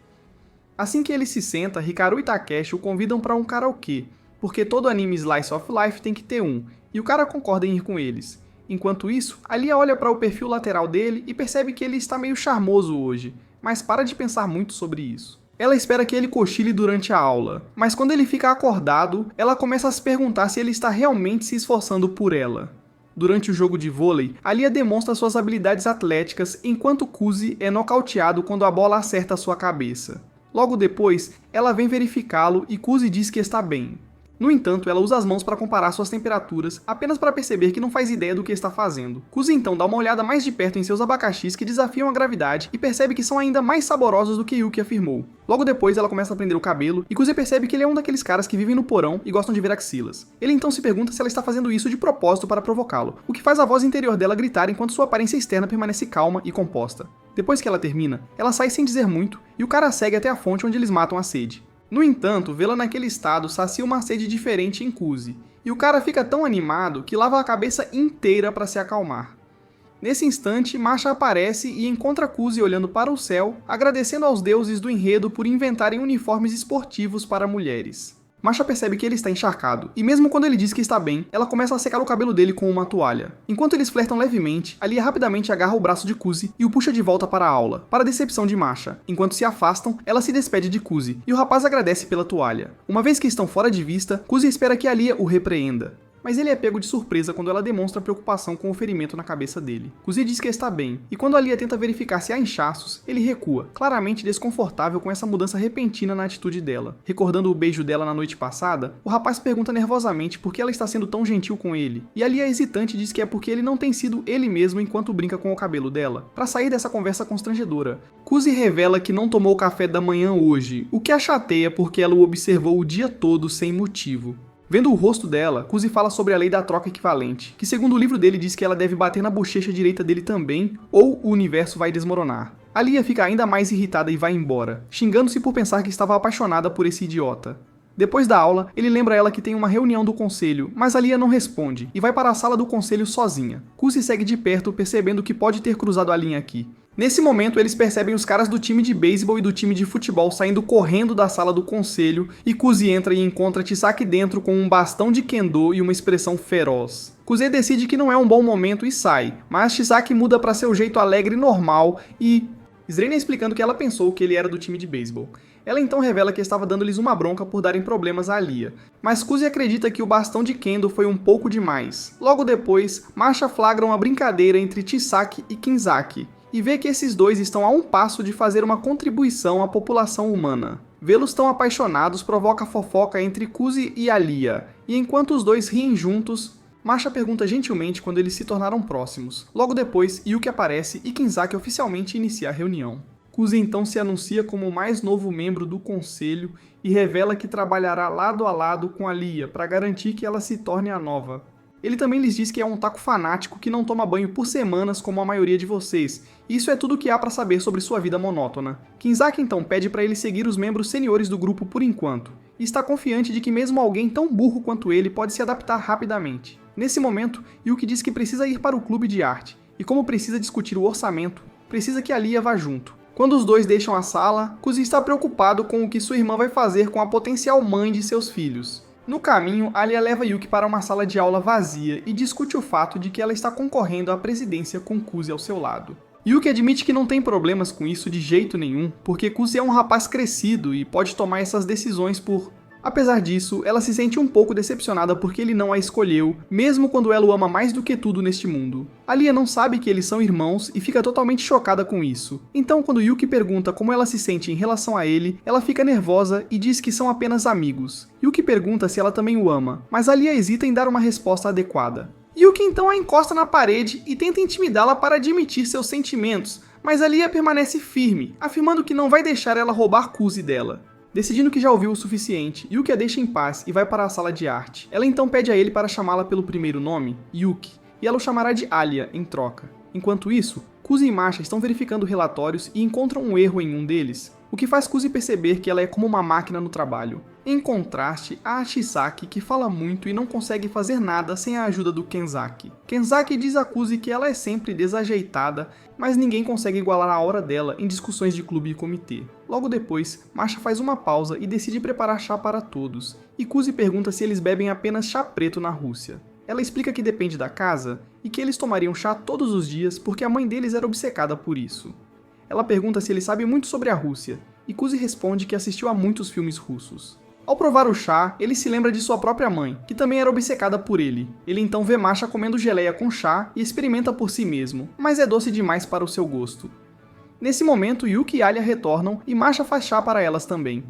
Assim que ele se senta, Hikaru e Takeshi o convidam para um karaokê, porque todo anime Slice of Life tem que ter um, e o cara concorda em ir com eles. Enquanto isso, Alia olha para o perfil lateral dele e percebe que ele está meio charmoso hoje, mas para de pensar muito sobre isso. Ela espera que ele cochile durante a aula, mas quando ele fica acordado, ela começa a se perguntar se ele está realmente se esforçando por ela. Durante o jogo de vôlei, Alia demonstra suas habilidades atléticas enquanto Kuzi é nocauteado quando a bola acerta sua cabeça. Logo depois, ela vem verificá-lo e Kuzi diz que está bem. No entanto, ela usa as mãos para comparar suas temperaturas, apenas para perceber que não faz ideia do que está fazendo. Kuzi então dá uma olhada mais de perto em seus abacaxis que desafiam a gravidade e percebe que são ainda mais saborosos do que Yuki afirmou. Logo depois, ela começa a prender o cabelo e Kuzi percebe que ele é um daqueles caras que vivem no porão e gostam de ver axilas. Ele então se pergunta se ela está fazendo isso de propósito para provocá-lo, o que faz a voz interior dela gritar enquanto sua aparência externa permanece calma e composta. Depois que ela termina, ela sai sem dizer muito e o cara segue até a fonte onde eles matam a sede. No entanto, vê-la naquele estado sacia uma sede diferente em Kuzi, e o cara fica tão animado que lava a cabeça inteira para se acalmar. Nesse instante, Masha aparece e encontra Kuzi olhando para o céu, agradecendo aos deuses do enredo por inventarem uniformes esportivos para mulheres. Masha percebe que ele está encharcado, e mesmo quando ele diz que está bem, ela começa a secar o cabelo dele com uma toalha. Enquanto eles flertam levemente, Alia rapidamente agarra o braço de Kuzi e o puxa de volta para a aula, para a decepção de Masha. Enquanto se afastam, ela se despede de Kuzi, e o rapaz agradece pela toalha. Uma vez que estão fora de vista, Kuzi espera que Alia o repreenda. Mas ele é pego de surpresa quando ela demonstra preocupação com o ferimento na cabeça dele. Kuzi diz que está bem, e quando Alia tenta verificar se há inchaços, ele recua, claramente desconfortável com essa mudança repentina na atitude dela. Recordando o beijo dela na noite passada, o rapaz pergunta nervosamente por que ela está sendo tão gentil com ele, e Alia hesitante diz que é porque ele não tem sido ele mesmo enquanto brinca com o cabelo dela. Para sair dessa conversa constrangedora, Kuzi revela que não tomou café da manhã hoje, o que a chateia porque ela o observou o dia todo sem motivo. Vendo o rosto dela, Kuzi fala sobre a lei da troca equivalente, que segundo o livro dele diz que ela deve bater na bochecha direita dele também, ou o universo vai desmoronar. Alia fica ainda mais irritada e vai embora, xingando-se por pensar que estava apaixonada por esse idiota. Depois da aula, ele lembra ela que tem uma reunião do conselho, mas Alia não responde, e vai para a sala do conselho sozinha. Kuzi segue de perto, percebendo que pode ter cruzado a linha aqui. Nesse momento, eles percebem os caras do time de beisebol e do time de futebol saindo correndo da sala do conselho, e Kuzi entra e encontra Chisaki dentro com um bastão de kendo e uma expressão feroz. Kuzi decide que não é um bom momento e sai, mas Chisaki muda para seu jeito alegre e normal e... Srena explicando que ela pensou que ele era do time de beisebol. Ela então revela que estava dando-lhes uma bronca por darem problemas a Alia, mas Kuzi acredita que o bastão de kendo foi um pouco demais. Logo depois, Masha flagra uma brincadeira entre Chisaki e Kinzaki, e vê que esses dois estão a um passo de fazer uma contribuição à população humana. Vê-los tão apaixonados provoca fofoca entre Kuzi e Alia, e enquanto os dois riem juntos, Masha pergunta gentilmente quando eles se tornaram próximos. Logo depois, Yuki aparece e Kinzaki oficialmente inicia a reunião. Kuzi então se anuncia como o mais novo membro do conselho e revela que trabalhará lado a lado com Alia para garantir que ela se torne a nova. Ele também lhes diz que é um otaku fanático que não toma banho por semanas como a maioria de vocês, e isso é tudo o que há para saber sobre sua vida monótona. Kinzaki então pede para ele seguir os membros seniores do grupo por enquanto, e está confiante de que mesmo alguém tão burro quanto ele pode se adaptar rapidamente. Nesse momento, Yuki diz que precisa ir para o clube de arte, e como precisa discutir o orçamento, precisa que Alia vá junto. Quando os dois deixam a sala, Kuzi está preocupado com o que sua irmã vai fazer com a potencial mãe de seus filhos. No caminho, Alia leva Yuki para uma sala de aula vazia e discute o fato de que ela está concorrendo à presidência com Kuzi ao seu lado. Yuki admite que não tem problemas com isso de jeito nenhum, porque Kuzi é um rapaz crescido e pode tomar essas decisões por... Apesar disso, ela se sente um pouco decepcionada porque ele não a escolheu, mesmo quando ela o ama mais do que tudo neste mundo. Alia não sabe que eles são irmãos e fica totalmente chocada com isso. Então, quando Yuki pergunta como ela se sente em relação a ele, ela fica nervosa e diz que são apenas amigos. Yuki pergunta se ela também o ama, mas Alia hesita em dar uma resposta adequada. Yuki então a encosta na parede e tenta intimidá-la para admitir seus sentimentos, mas Alia permanece firme, afirmando que não vai deixar ela roubar Kuzi dela. Decidindo que já ouviu o suficiente, Yuki a deixa em paz e vai para a sala de arte. Ela então pede a ele para chamá-la pelo primeiro nome, Yuki, e ela o chamará de Alia em troca. Enquanto isso, Kuzi e Masha estão verificando relatórios e encontram um erro em um deles, o que faz Kuzi perceber que ela é como uma máquina no trabalho. Em contraste, há a Chisaki, que fala muito e não consegue fazer nada sem a ajuda do Kenzaki. Kenzaki diz a Kuzi que ela é sempre desajeitada, mas ninguém consegue igualar a hora dela em discussões de clube e comitê. Logo depois, Masha faz uma pausa e decide preparar chá para todos, e Kuzi pergunta se eles bebem apenas chá preto na Rússia. Ela explica que depende da casa e que eles tomariam chá todos os dias porque a mãe deles era obcecada por isso. Ela pergunta se ele sabe muito sobre a Rússia, e Kuzi responde que assistiu a muitos filmes russos. Ao provar o chá, ele se lembra de sua própria mãe, que também era obcecada por ele. Ele então vê Masha comendo geleia com chá e experimenta por si mesmo, mas é doce demais para o seu gosto. Nesse momento, Yuki e Alia retornam e Masha faz chá para elas também.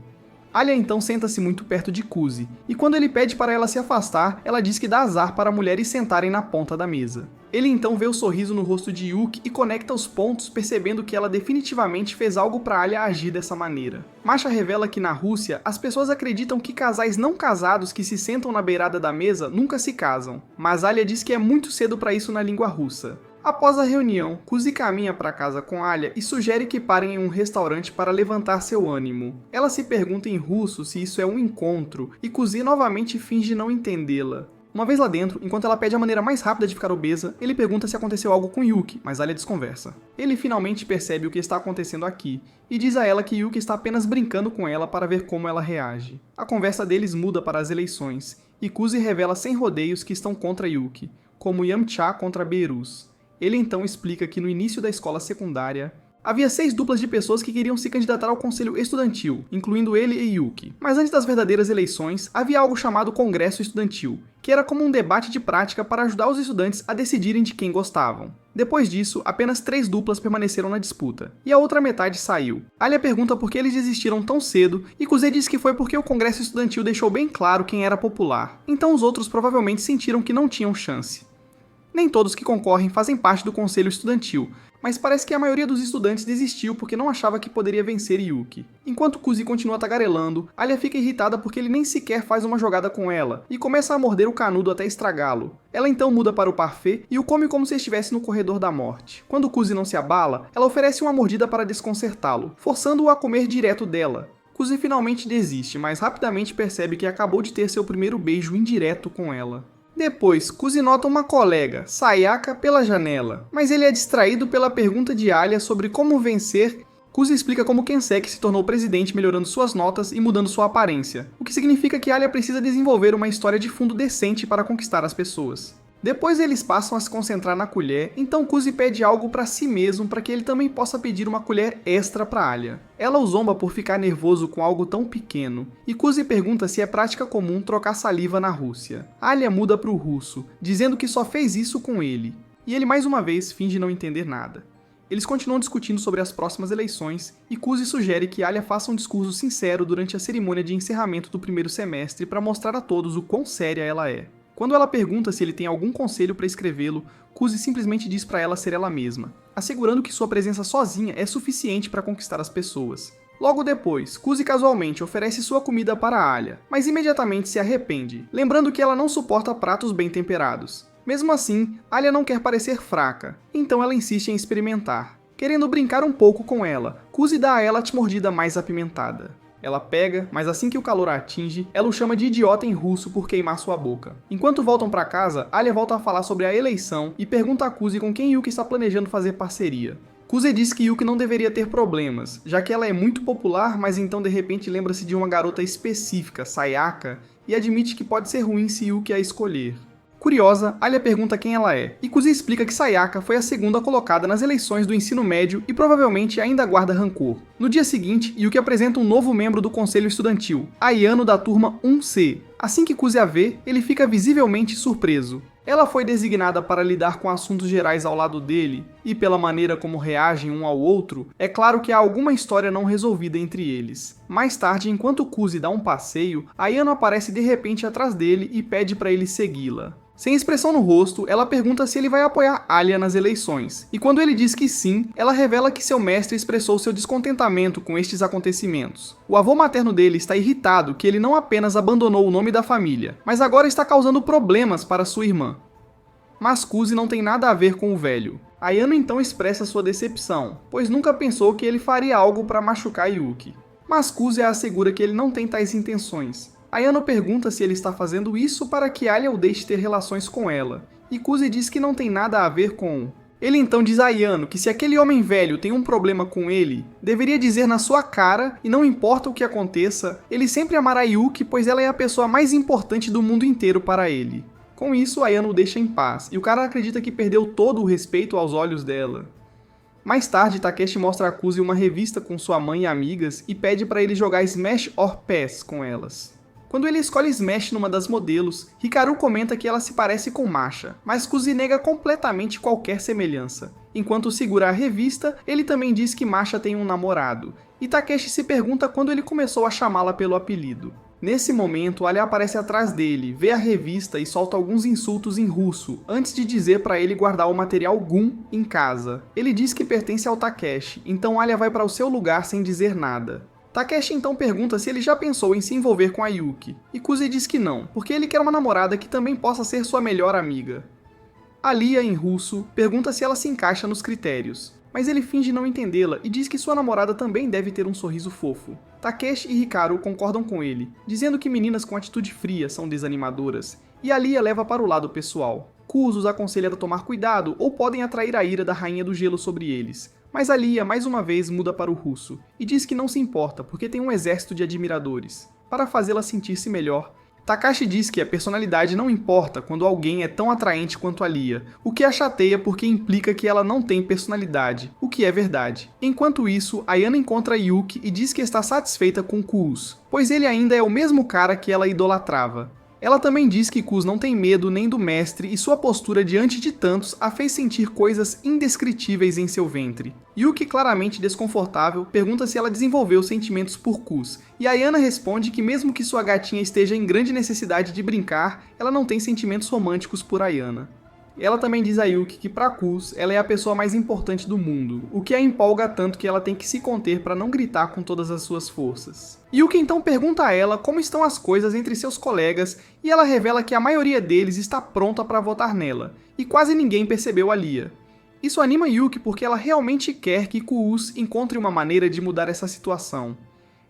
Alia então senta-se muito perto de Kuzi, e quando ele pede para ela se afastar, ela diz que dá azar para mulheres sentarem na ponta da mesa. Ele então vê o sorriso no rosto de Yuki e conecta os pontos, percebendo que ela definitivamente fez algo para Alia agir dessa maneira. Masha revela que na Rússia, as pessoas acreditam que casais não casados que se sentam na beirada da mesa nunca se casam, mas Alia diz que é muito cedo para isso na língua russa. Após a reunião, Kuzi caminha para casa com Alia e sugere que parem em um restaurante para levantar seu ânimo. Ela se pergunta em russo se isso é um encontro, e Kuzi novamente finge não entendê-la. Uma vez lá dentro, enquanto ela pede a maneira mais rápida de ficar obesa, ele pergunta se aconteceu algo com Yuki, mas Alia desconversa. Ele finalmente percebe o que está acontecendo aqui, e diz a ela que Yuki está apenas brincando com ela para ver como ela reage. A conversa deles muda para as eleições, e Kuzi revela sem rodeios que estão contra Yuki, como Yamcha contra Beerus. Ele então explica que no início da escola secundária, havia 6 duplas de pessoas que queriam se candidatar ao conselho estudantil, incluindo ele e Yuki. Mas antes das verdadeiras eleições, havia algo chamado Congresso Estudantil, que era como um debate de prática para ajudar os estudantes a decidirem de quem gostavam. Depois disso, apenas 3 duplas permaneceram na disputa, e a outra metade saiu. Alia pergunta por que eles desistiram tão cedo, e Kuzi diz que foi porque o Congresso Estudantil deixou bem claro quem era popular, então os outros provavelmente sentiram que não tinham chance. Nem todos que concorrem fazem parte do conselho estudantil, mas parece que a maioria dos estudantes desistiu porque não achava que poderia vencer Yuki. Enquanto Kuzi continua tagarelando, Alia fica irritada porque ele nem sequer faz uma jogada com ela, e começa a morder o canudo até estragá-lo. Ela então muda para o parfait e o come como se estivesse no corredor da morte. Quando Kuzi não se abala, ela oferece uma mordida para desconcertá-lo, forçando-o a comer direto dela. Kuzi finalmente desiste, mas rapidamente percebe que acabou de ter seu primeiro beijo indireto com ela. Depois, Kuzi nota uma colega, Sayaka, pela janela, mas ele é distraído pela pergunta de Alia sobre como vencer. Kuzi explica como Kenseki se tornou presidente melhorando suas notas e mudando sua aparência, o que significa que Alia precisa desenvolver uma história de fundo decente para conquistar as pessoas. Depois eles passam a se concentrar na colher, então Kuzi pede algo para si mesmo para que ele também possa pedir uma colher extra para Alia. Ela o zomba por ficar nervoso com algo tão pequeno, e Kuzi pergunta se é prática comum trocar saliva na Rússia. Alia muda para o russo, dizendo que só fez isso com ele, e ele mais uma vez finge não entender nada. Eles continuam discutindo sobre as próximas eleições, e Kuzi sugere que Alia faça um discurso sincero durante a cerimônia de encerramento do primeiro semestre para mostrar a todos o quão séria ela é. Quando ela pergunta se ele tem algum conselho para escrevê-lo, Kuzi simplesmente diz para ela ser ela mesma, assegurando que sua presença sozinha é suficiente para conquistar as pessoas. Logo depois, Kuzi casualmente oferece sua comida para Alia, mas imediatamente se arrepende, lembrando que ela não suporta pratos bem temperados. Mesmo assim, Alia não quer parecer fraca, então ela insiste em experimentar. Querendo brincar um pouco com ela, Kuzi dá a ela a mordida mais apimentada. Ela pega, mas assim que o calor a atinge, ela o chama de idiota em russo por queimar sua boca. Enquanto voltam para casa, Alia volta a falar sobre a eleição e pergunta a Kuzi com quem Yuki está planejando fazer parceria. Kuzi diz que Yuki não deveria ter problemas, já que ela é muito popular, mas então de repente lembra-se de uma garota específica, Sayaka, e admite que pode ser ruim se Yuki a escolher. Curiosa, Alia pergunta quem ela é, e Kuzi explica que Sayaka foi a segunda colocada nas eleições do ensino médio e provavelmente ainda guarda rancor. No dia seguinte, Yuki apresenta um novo membro do conselho estudantil, Ayano da turma 1C. Assim que Kuzi a vê, ele fica visivelmente surpreso. Ela foi designada para lidar com assuntos gerais ao lado dele, e pela maneira como reagem um ao outro, é claro que há alguma história não resolvida entre eles. Mais tarde, enquanto Kuzi dá um passeio, Ayano aparece de repente atrás dele e pede para ele segui-la. Sem expressão no rosto, ela pergunta se ele vai apoiar Alia nas eleições, e quando ele diz que sim, ela revela que seu mestre expressou seu descontentamento com estes acontecimentos. O avô materno dele está irritado que ele não apenas abandonou o nome da família, mas agora está causando problemas para sua irmã. Mas Kuzi não tem nada a ver com o velho. Ayano então expressa sua decepção, pois nunca pensou que ele faria algo para machucar Yuki. Mas Kuzi a assegura que ele não tem tais intenções. Ayano pergunta se ele está fazendo isso para que Alia o deixe ter relações com ela, e Kuzi diz que não tem nada a ver com... Ele então diz a Ayano que se aquele homem velho tem um problema com ele, deveria dizer na sua cara, e não importa o que aconteça, ele sempre amará Yuki, pois ela é a pessoa mais importante do mundo inteiro para ele. Com isso, Ayano o deixa em paz, e o cara acredita que perdeu todo o respeito aos olhos dela. Mais tarde, Takeshi mostra a Kuzi uma revista com sua mãe e amigas e pede para ele jogar Smash or Pass com elas. Quando ele escolhe Smash numa das modelos, Hikaru comenta que ela se parece com Masha, mas Kuzi nega completamente qualquer semelhança. Enquanto segura a revista, ele também diz que Masha tem um namorado, e Takeshi se pergunta quando ele começou a chamá-la pelo apelido. Nesse momento, Alia aparece atrás dele, vê a revista e solta alguns insultos em russo, antes de dizer para ele guardar o material Gun em casa. Ele diz que pertence ao Takeshi, então Alia vai para o seu lugar sem dizer nada. Takeshi então pergunta se ele já pensou em se envolver com a Yuki, e Kuzi diz que não, porque ele quer uma namorada que também possa ser sua melhor amiga. Alia, em russo, pergunta se ela se encaixa nos critérios, mas ele finge não entendê-la e diz que sua namorada também deve ter um sorriso fofo. Takeshi e Hikaru concordam com ele, dizendo que meninas com atitude fria são desanimadoras, e Alia leva para o lado pessoal. Kuz os aconselha a tomar cuidado ou podem atrair a ira da Rainha do Gelo sobre eles. Mas Alia, mais uma vez, muda para o russo, e diz que não se importa porque tem um exército de admiradores. Para fazê-la sentir-se melhor, Takashi diz que a personalidade não importa quando alguém é tão atraente quanto Alia, o que a chateia porque implica que ela não tem personalidade, o que é verdade. Enquanto isso, Ayano encontra Yuki e diz que está satisfeita com Kuz, pois ele ainda é o mesmo cara que ela idolatrava. Ela também diz que Kuz não tem medo nem do mestre e sua postura diante de tantos a fez sentir coisas indescritíveis em seu ventre. Yuki, claramente desconfortável, pergunta se ela desenvolveu sentimentos por Kuz, e Ayana responde que mesmo que sua gatinha esteja em grande necessidade de brincar, ela não tem sentimentos românticos por Ayana. Ela também diz a Yuki que pra Kuz, ela é a pessoa mais importante do mundo, o que a empolga tanto que ela tem que se conter para não gritar com todas as suas forças. Yuki então pergunta a ela como estão as coisas entre seus colegas e ela revela que a maioria deles está pronta para votar nela, e quase ninguém percebeu Alia. Isso anima Yuki porque ela realmente quer que Kuz encontre uma maneira de mudar essa situação.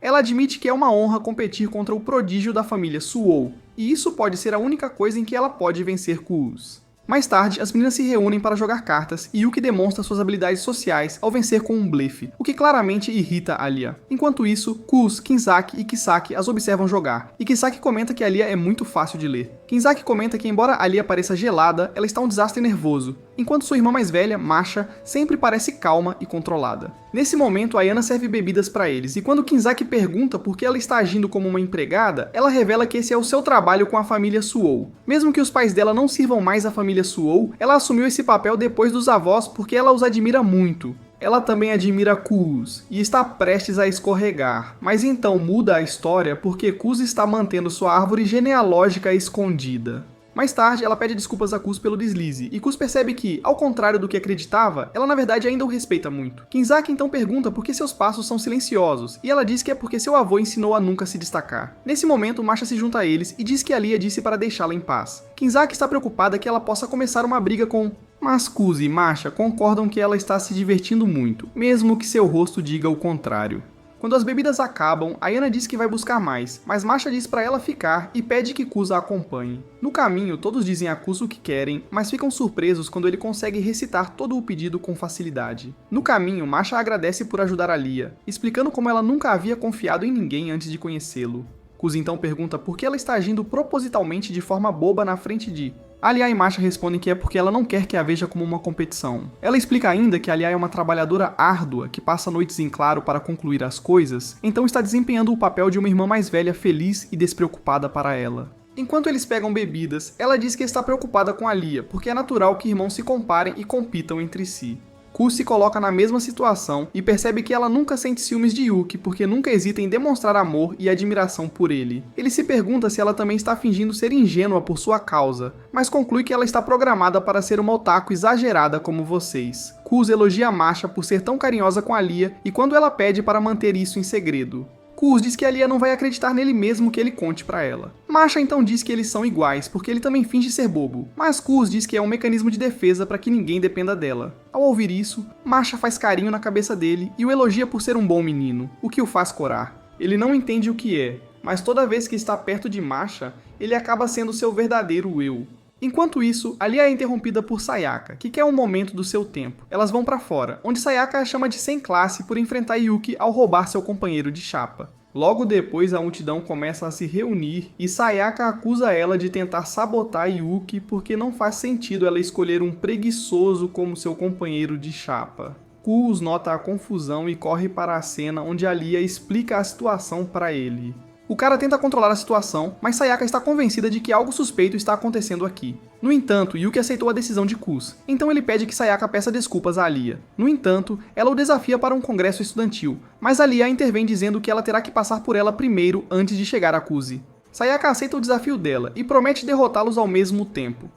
Ela admite que é uma honra competir contra o prodígio da família Suou, e isso pode ser a única coisa em que ela pode vencer Kuz. Mais tarde, as meninas se reúnem para jogar cartas e Yuki demonstra suas habilidades sociais ao vencer com um blefe, o que claramente irrita Alia. Enquanto isso, Kuz, Kinzaki e Kisaki as observam jogar, e Kisaki comenta que Alia é muito fácil de ler. Kinzaki comenta que embora Alia pareça gelada, ela está um desastre nervoso, enquanto sua irmã mais velha, Masha, sempre parece calma e controlada. Nesse momento, Ayana serve bebidas para eles, e quando Kinzaki pergunta por que ela está agindo como uma empregada, ela revela que esse é o seu trabalho com a família Suou. Mesmo que os pais dela não sirvam mais à família Suou, ela assumiu esse papel depois dos avós porque ela os admira muito. Ela também admira Kuz, e está prestes a escorregar, mas então muda a história porque Kuz está mantendo sua árvore genealógica escondida. Mais tarde, ela pede desculpas a Kuz pelo deslize, e Kuz percebe que, ao contrário do que acreditava, ela na verdade ainda o respeita muito. Kinzaki então pergunta por que seus passos são silenciosos, e ela diz que é porque seu avô ensinou a nunca se destacar. Nesse momento, Masha se junta a eles e diz que Alia disse para deixá-la em paz. Kinzaki está preocupada que ela possa começar uma briga com... Mas Kuz e Masha concordam que ela está se divertindo muito, mesmo que seu rosto diga o contrário. Quando as bebidas acabam, Ayana diz que vai buscar mais, mas Masha diz pra ela ficar e pede que Kuz a acompanhe. No caminho, todos dizem a Kuz o que querem, mas ficam surpresos quando ele consegue recitar todo o pedido com facilidade. No caminho, Masha agradece por ajudar a Lia, explicando como ela nunca havia confiado em ninguém antes de conhecê-lo. Kuz então pergunta por que ela está agindo propositalmente de forma boba na frente de... Alia e Masha respondem que é porque ela não quer que a veja como uma competição. Ela explica ainda que Alia é uma trabalhadora árdua que passa noites em claro para concluir as coisas, então está desempenhando o papel de uma irmã mais velha feliz e despreocupada para ela. Enquanto eles pegam bebidas, ela diz que está preocupada com Alia, porque é natural que irmãos se comparem e compitam entre si. Kuz se coloca na mesma situação e percebe que ela nunca sente ciúmes de Yuki porque nunca hesita em demonstrar amor e admiração por ele. Ele se pergunta se ela também está fingindo ser ingênua por sua causa, mas conclui que ela está programada para ser uma otaku exagerada como vocês. Kuz elogia Masha por ser tão carinhosa com Alia e quando ela pede para manter isso em segredo. Kuz diz que Alia não vai acreditar nele mesmo que ele conte pra ela. Masha então diz que eles são iguais, porque ele também finge ser bobo, mas Kuz diz que é um mecanismo de defesa para que ninguém dependa dela. Ao ouvir isso, Masha faz carinho na cabeça dele e o elogia por ser um bom menino, o que o faz corar. Ele não entende o que é, mas toda vez que está perto de Masha, ele acaba sendo seu verdadeiro eu. Enquanto isso, Alia é interrompida por Sayaka, que quer um momento do seu tempo. Elas vão pra fora, onde Sayaka a chama de sem classe por enfrentar Yuki ao roubar seu companheiro de chapa. Logo depois, a multidão começa a se reunir e Sayaka acusa ela de tentar sabotar Yuki porque não faz sentido ela escolher um preguiçoso como seu companheiro de chapa. Kuz nota a confusão e corre para a cena onde Alia explica a situação para ele. O cara tenta controlar a situação, mas Sayaka está convencida de que algo suspeito está acontecendo aqui. No entanto, Yuki aceitou a decisão de Kuz, então ele pede que Sayaka peça desculpas a Alia. No entanto, ela o desafia para um congresso estudantil, mas Alia intervém dizendo que ela terá que passar por ela primeiro antes de chegar a Kuz. Sayaka aceita o desafio dela e promete derrotá-los ao mesmo tempo.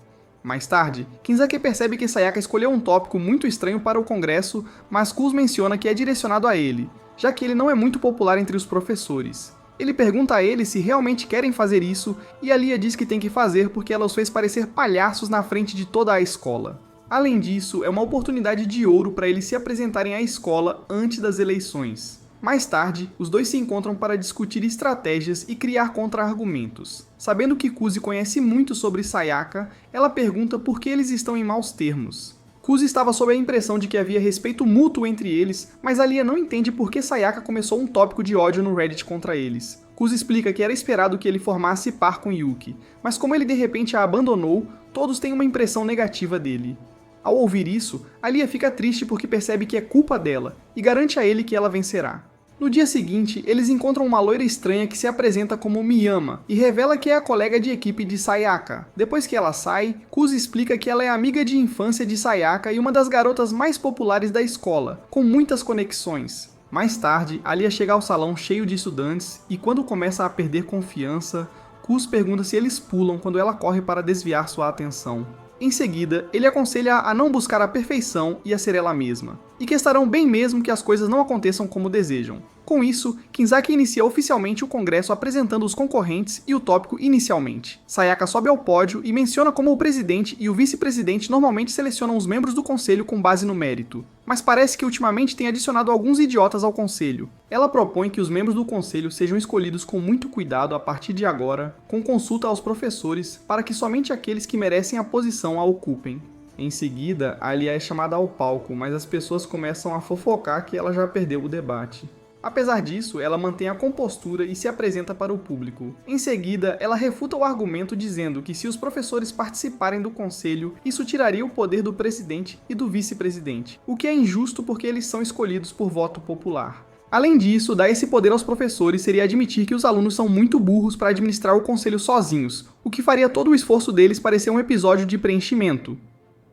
Mais tarde, Kinzaki percebe que Sayaka escolheu um tópico muito estranho para o congresso, mas Kuz menciona que é direcionado a ele, já que ele não é muito popular entre os professores. Ele pergunta a ele se realmente querem fazer isso e Alia diz que tem que fazer porque ela os fez parecer palhaços na frente de toda a escola. Além disso, é uma oportunidade de ouro para eles se apresentarem à escola antes das eleições. Mais tarde, os dois se encontram para discutir estratégias e criar contra-argumentos. Sabendo que Kuz conhece muito sobre Sayaka, ela pergunta por que eles estão em maus termos. Kuz estava sob a impressão de que havia respeito mútuo entre eles, mas Alia não entende por que Sayaka começou um tópico de ódio no Reddit contra eles. Kuz explica que era esperado que ele formasse par com Yuki, mas como ele de repente a abandonou, todos têm uma impressão negativa dele. Ao ouvir isso, Alia fica triste porque percebe que é culpa dela, e garante a ele que ela vencerá. No dia seguinte, eles encontram uma loira estranha que se apresenta como Miyama e revela que é a colega de equipe de Sayaka. Depois que ela sai, Kuz explica que ela é amiga de infância de Sayaka e uma das garotas mais populares da escola, com muitas conexões. Mais tarde, Alia chega ao salão cheio de estudantes e quando começa a perder confiança, Kuz pergunta se eles pulam quando ela corre para desviar sua atenção. Em seguida, ele aconselha a não buscar a perfeição e a ser ela mesma, e que estarão bem mesmo que as coisas não aconteçam como desejam. Com isso, Kinzaki inicia oficialmente o congresso apresentando os concorrentes e o tópico inicialmente. Sayaka sobe ao pódio e menciona como o presidente e o vice-presidente normalmente selecionam os membros do conselho com base no mérito, mas parece que ultimamente tem adicionado alguns idiotas ao conselho. Ela propõe que os membros do conselho sejam escolhidos com muito cuidado a partir de agora, com consulta aos professores, para que somente aqueles que merecem a posição a ocupem. Em seguida, Alia é chamada ao palco, mas as pessoas começam a fofocar que ela já perdeu o debate. Apesar disso, ela mantém a compostura e se apresenta para o público. Em seguida, ela refuta o argumento dizendo que se os professores participarem do conselho, isso tiraria o poder do presidente e do vice-presidente, o que é injusto porque eles são escolhidos por voto popular. Além disso, dar esse poder aos professores seria admitir que os alunos são muito burros para administrar o conselho sozinhos, o que faria todo o esforço deles parecer um episódio de preenchimento.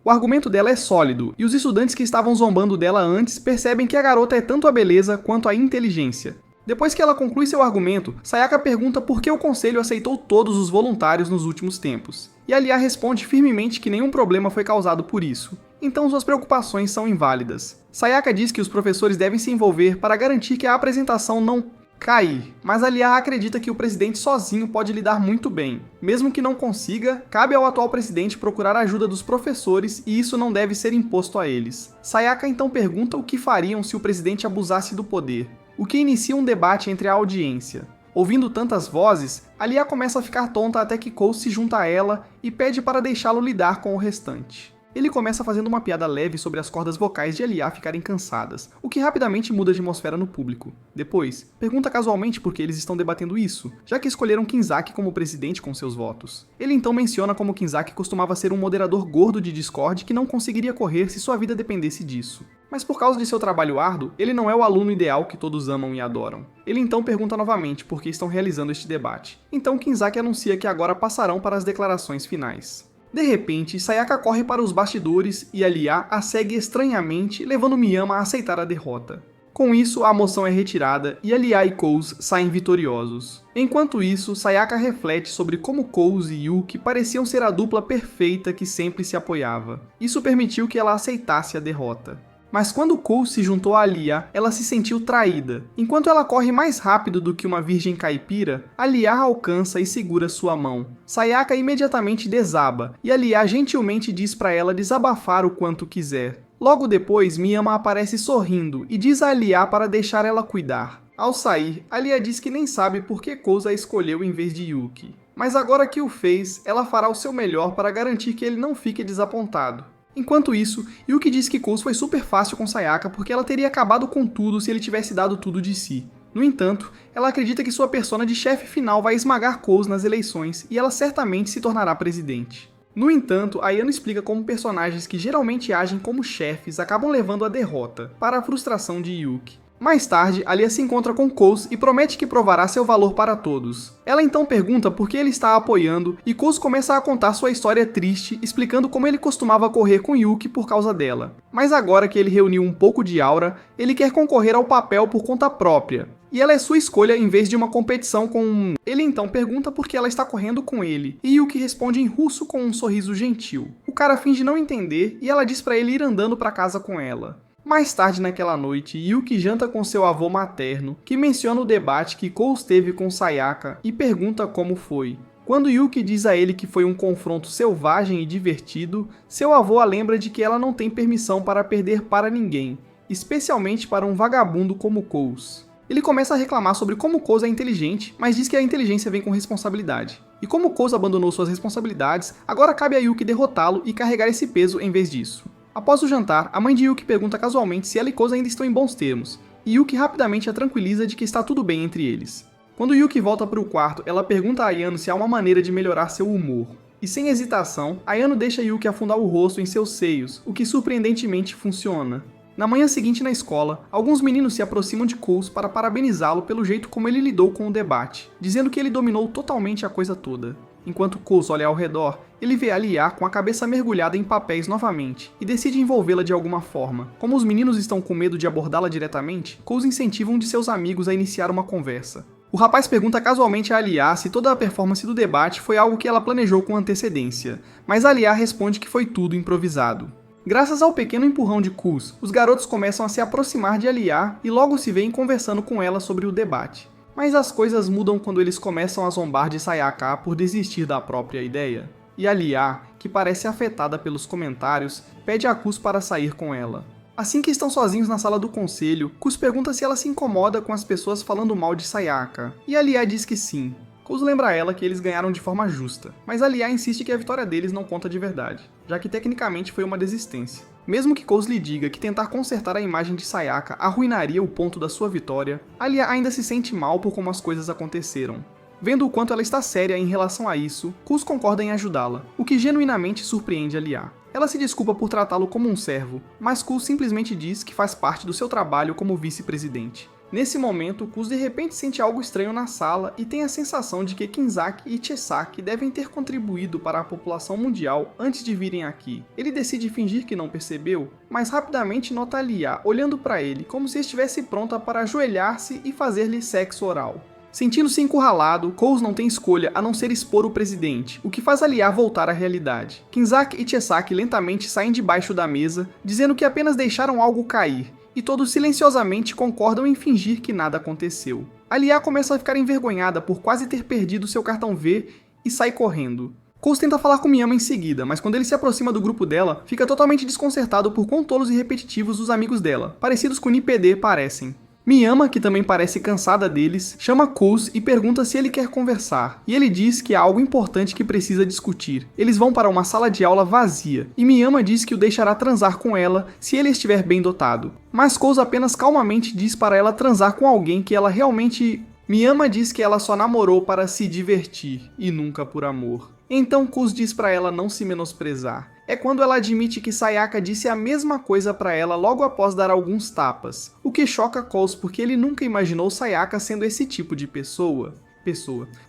O argumento dela é sólido, e os estudantes que estavam zombando dela antes percebem que a garota é tanto a beleza quanto a inteligência. Depois que ela conclui seu argumento, Sayaka pergunta por que o conselho aceitou todos os voluntários nos últimos tempos. E Alia responde firmemente que nenhum problema foi causado por isso, então suas preocupações são inválidas. Sayaka diz que os professores devem se envolver para garantir que a apresentação não cair, mas Alia acredita que o presidente sozinho pode lidar muito bem. Mesmo que não consiga, cabe ao atual presidente procurar a ajuda dos professores e isso não deve ser imposto a eles. Sayaka então pergunta o que fariam se o presidente abusasse do poder. o que inicia um debate entre a audiência. Ouvindo tantas vozes, Alia começa a ficar tonta até que Coase se junta a ela e pede para deixá-lo lidar com o restante. Ele começa fazendo uma piada leve sobre as cordas vocais de Alia ficarem cansadas, o que rapidamente muda de atmosfera no público. Depois, pergunta casualmente por que eles estão debatendo isso, já que escolheram Kinzaki como presidente com seus votos. Ele então menciona como Kinzaki costumava ser um moderador gordo de Discord que não conseguiria correr se sua vida dependesse disso. Mas por causa de seu trabalho árduo, ele não é o aluno ideal que todos amam e adoram. Ele então pergunta novamente por que estão realizando este debate. Então Kinzaki anuncia que agora passarão para as declarações finais. De repente, Sayaka corre para os bastidores e Alia a segue estranhamente, levando Miyama a aceitar a derrota. Com isso, a moção é retirada e Alia e Coase saem vitoriosos. Enquanto isso, Sayaka reflete sobre como Coase e Yuki pareciam ser a dupla perfeita que sempre se apoiava. Isso permitiu que ela aceitasse a derrota. Mas quando Coase se juntou a Alia, ela se sentiu traída. Enquanto ela corre mais rápido do que uma virgem caipira, Alia a alcança e segura sua mão. Sayaka imediatamente desaba, e Alia gentilmente diz para ela desabafar o quanto quiser. Logo depois, Miyama aparece sorrindo e diz a Alia para deixar ela cuidar. Ao sair, Alia diz que nem sabe por que Coase a escolheu em vez de Yuki. Mas agora que o fez, ela fará o seu melhor para garantir que ele não fique desapontado. Enquanto isso, Yuki diz que Coase foi super fácil com Sayaka porque ela teria acabado com tudo se ele tivesse dado tudo de si. No entanto, ela acredita que sua persona de chefe final vai esmagar Coase nas eleições e ela certamente se tornará presidente. No entanto, Ayano explica como personagens que geralmente agem como chefes acabam levando a derrota, para a frustração de Yuki. Mais tarde, Alia se encontra com Coase e promete que provará seu valor para todos. Ela então pergunta por que ele está a apoiando e Coase começa a contar sua história triste, explicando como ele costumava correr com Yuki por causa dela. Mas agora que ele reuniu um pouco de aura, ele quer concorrer ao papel por conta própria. E ela é sua escolha em vez de uma competição com... Ele então pergunta por que ela está correndo com ele, e Yuki responde em russo com um sorriso gentil. O cara finge não entender e ela diz para ele ir andando para casa com ela. Mais tarde naquela noite, Yuki janta com seu avô materno, que menciona o debate que Coase teve com Sayaka e pergunta como foi. Quando Yuki diz a ele que foi um confronto selvagem e divertido, seu avô a lembra de que ela não tem permissão para perder para ninguém, especialmente para um vagabundo como Coase. Ele começa a reclamar sobre como Coase é inteligente, mas diz que a inteligência vem com responsabilidade. E como Coase abandonou suas responsabilidades, agora cabe a Yuki derrotá-lo e carregar esse peso em vez disso. Após o jantar, a mãe de Yuki pergunta casualmente se ela e Coase ainda estão em bons termos, e Yuki rapidamente a tranquiliza de que está tudo bem entre eles. Quando Yuki volta para o quarto, ela pergunta a Ayano se há uma maneira de melhorar seu humor. E sem hesitação, Ayano deixa Yuki afundar o rosto em seus seios, o que surpreendentemente funciona. Na manhã seguinte na escola, alguns meninos se aproximam de Coase para parabenizá-lo pelo jeito como ele lidou com o debate, dizendo que ele dominou totalmente a coisa toda. Enquanto Coase olha ao redor, ele vê Alia com a cabeça mergulhada em papéis novamente e decide envolvê-la de alguma forma. Como os meninos estão com medo de abordá-la diretamente, Coase incentiva um de seus amigos a iniciar uma conversa. O rapaz pergunta casualmente a Alia se toda a performance do debate foi algo que ela planejou com antecedência, mas Alia responde que foi tudo improvisado. Graças ao pequeno empurrão de Coase, os garotos começam a se aproximar de Alia e logo se veem conversando com ela sobre o debate. Mas as coisas mudam quando eles começam a zombar de Sayaka por desistir da própria ideia. E Alia, que parece afetada pelos comentários, pede a Coase para sair com ela. Assim que estão sozinhos na sala do conselho, Coase pergunta se ela se incomoda com as pessoas falando mal de Sayaka, e Alia diz que sim. Coase lembra a ela que eles ganharam de forma justa, mas Alia insiste que a vitória deles não conta de verdade, já que tecnicamente foi uma desistência. Mesmo que Coase lhe diga que tentar consertar a imagem de Sayaka arruinaria o ponto da sua vitória, Alia ainda se sente mal por como as coisas aconteceram. Vendo o quanto ela está séria em relação a isso, Coase concorda em ajudá-la, o que genuinamente surpreende Alia. Ela se desculpa por tratá-lo como um servo, mas Coase simplesmente diz que faz parte do seu trabalho como vice-presidente. Nesse momento, Coase de repente sente algo estranho na sala e tem a sensação de que Kinzaki e Chesaki devem ter contribuído para a população mundial antes de virem aqui. Ele decide fingir que não percebeu, mas rapidamente nota Alia olhando para ele como se estivesse pronta para ajoelhar-se e fazer-lhe sexo oral. Sentindo-se encurralado, Coase não tem escolha a não ser expor o presidente, o que faz Alia voltar à realidade. Kinzaki e Chesaki lentamente saem debaixo da mesa, dizendo que apenas deixaram algo cair, e todos silenciosamente concordam em fingir que nada aconteceu. Alia começa a ficar envergonhada por quase ter perdido seu cartão V e sai correndo. Coase tenta falar com Miyama em seguida, mas quando ele se aproxima do grupo dela, fica totalmente desconcertado por quão tolos e repetitivos os amigos dela, parecidos com NPD, parecem. Miyama, que também parece cansada deles, chama Kuz e pergunta se ele quer conversar, e ele diz que há algo importante que precisa discutir. Eles vão para uma sala de aula vazia, e Miyama diz que o deixará transar com ela se ele estiver bem dotado. Mas Kuz apenas calmamente diz para ela transar com alguém que ela realmente... Miyama diz que ela só namorou para se divertir, e nunca por amor. Então Kuz diz para ela não se menosprezar. É quando ela admite que Sayaka disse a mesma coisa para ela logo após dar alguns tapas, o que choca Kuz porque ele nunca imaginou Sayaka sendo esse tipo de pessoa.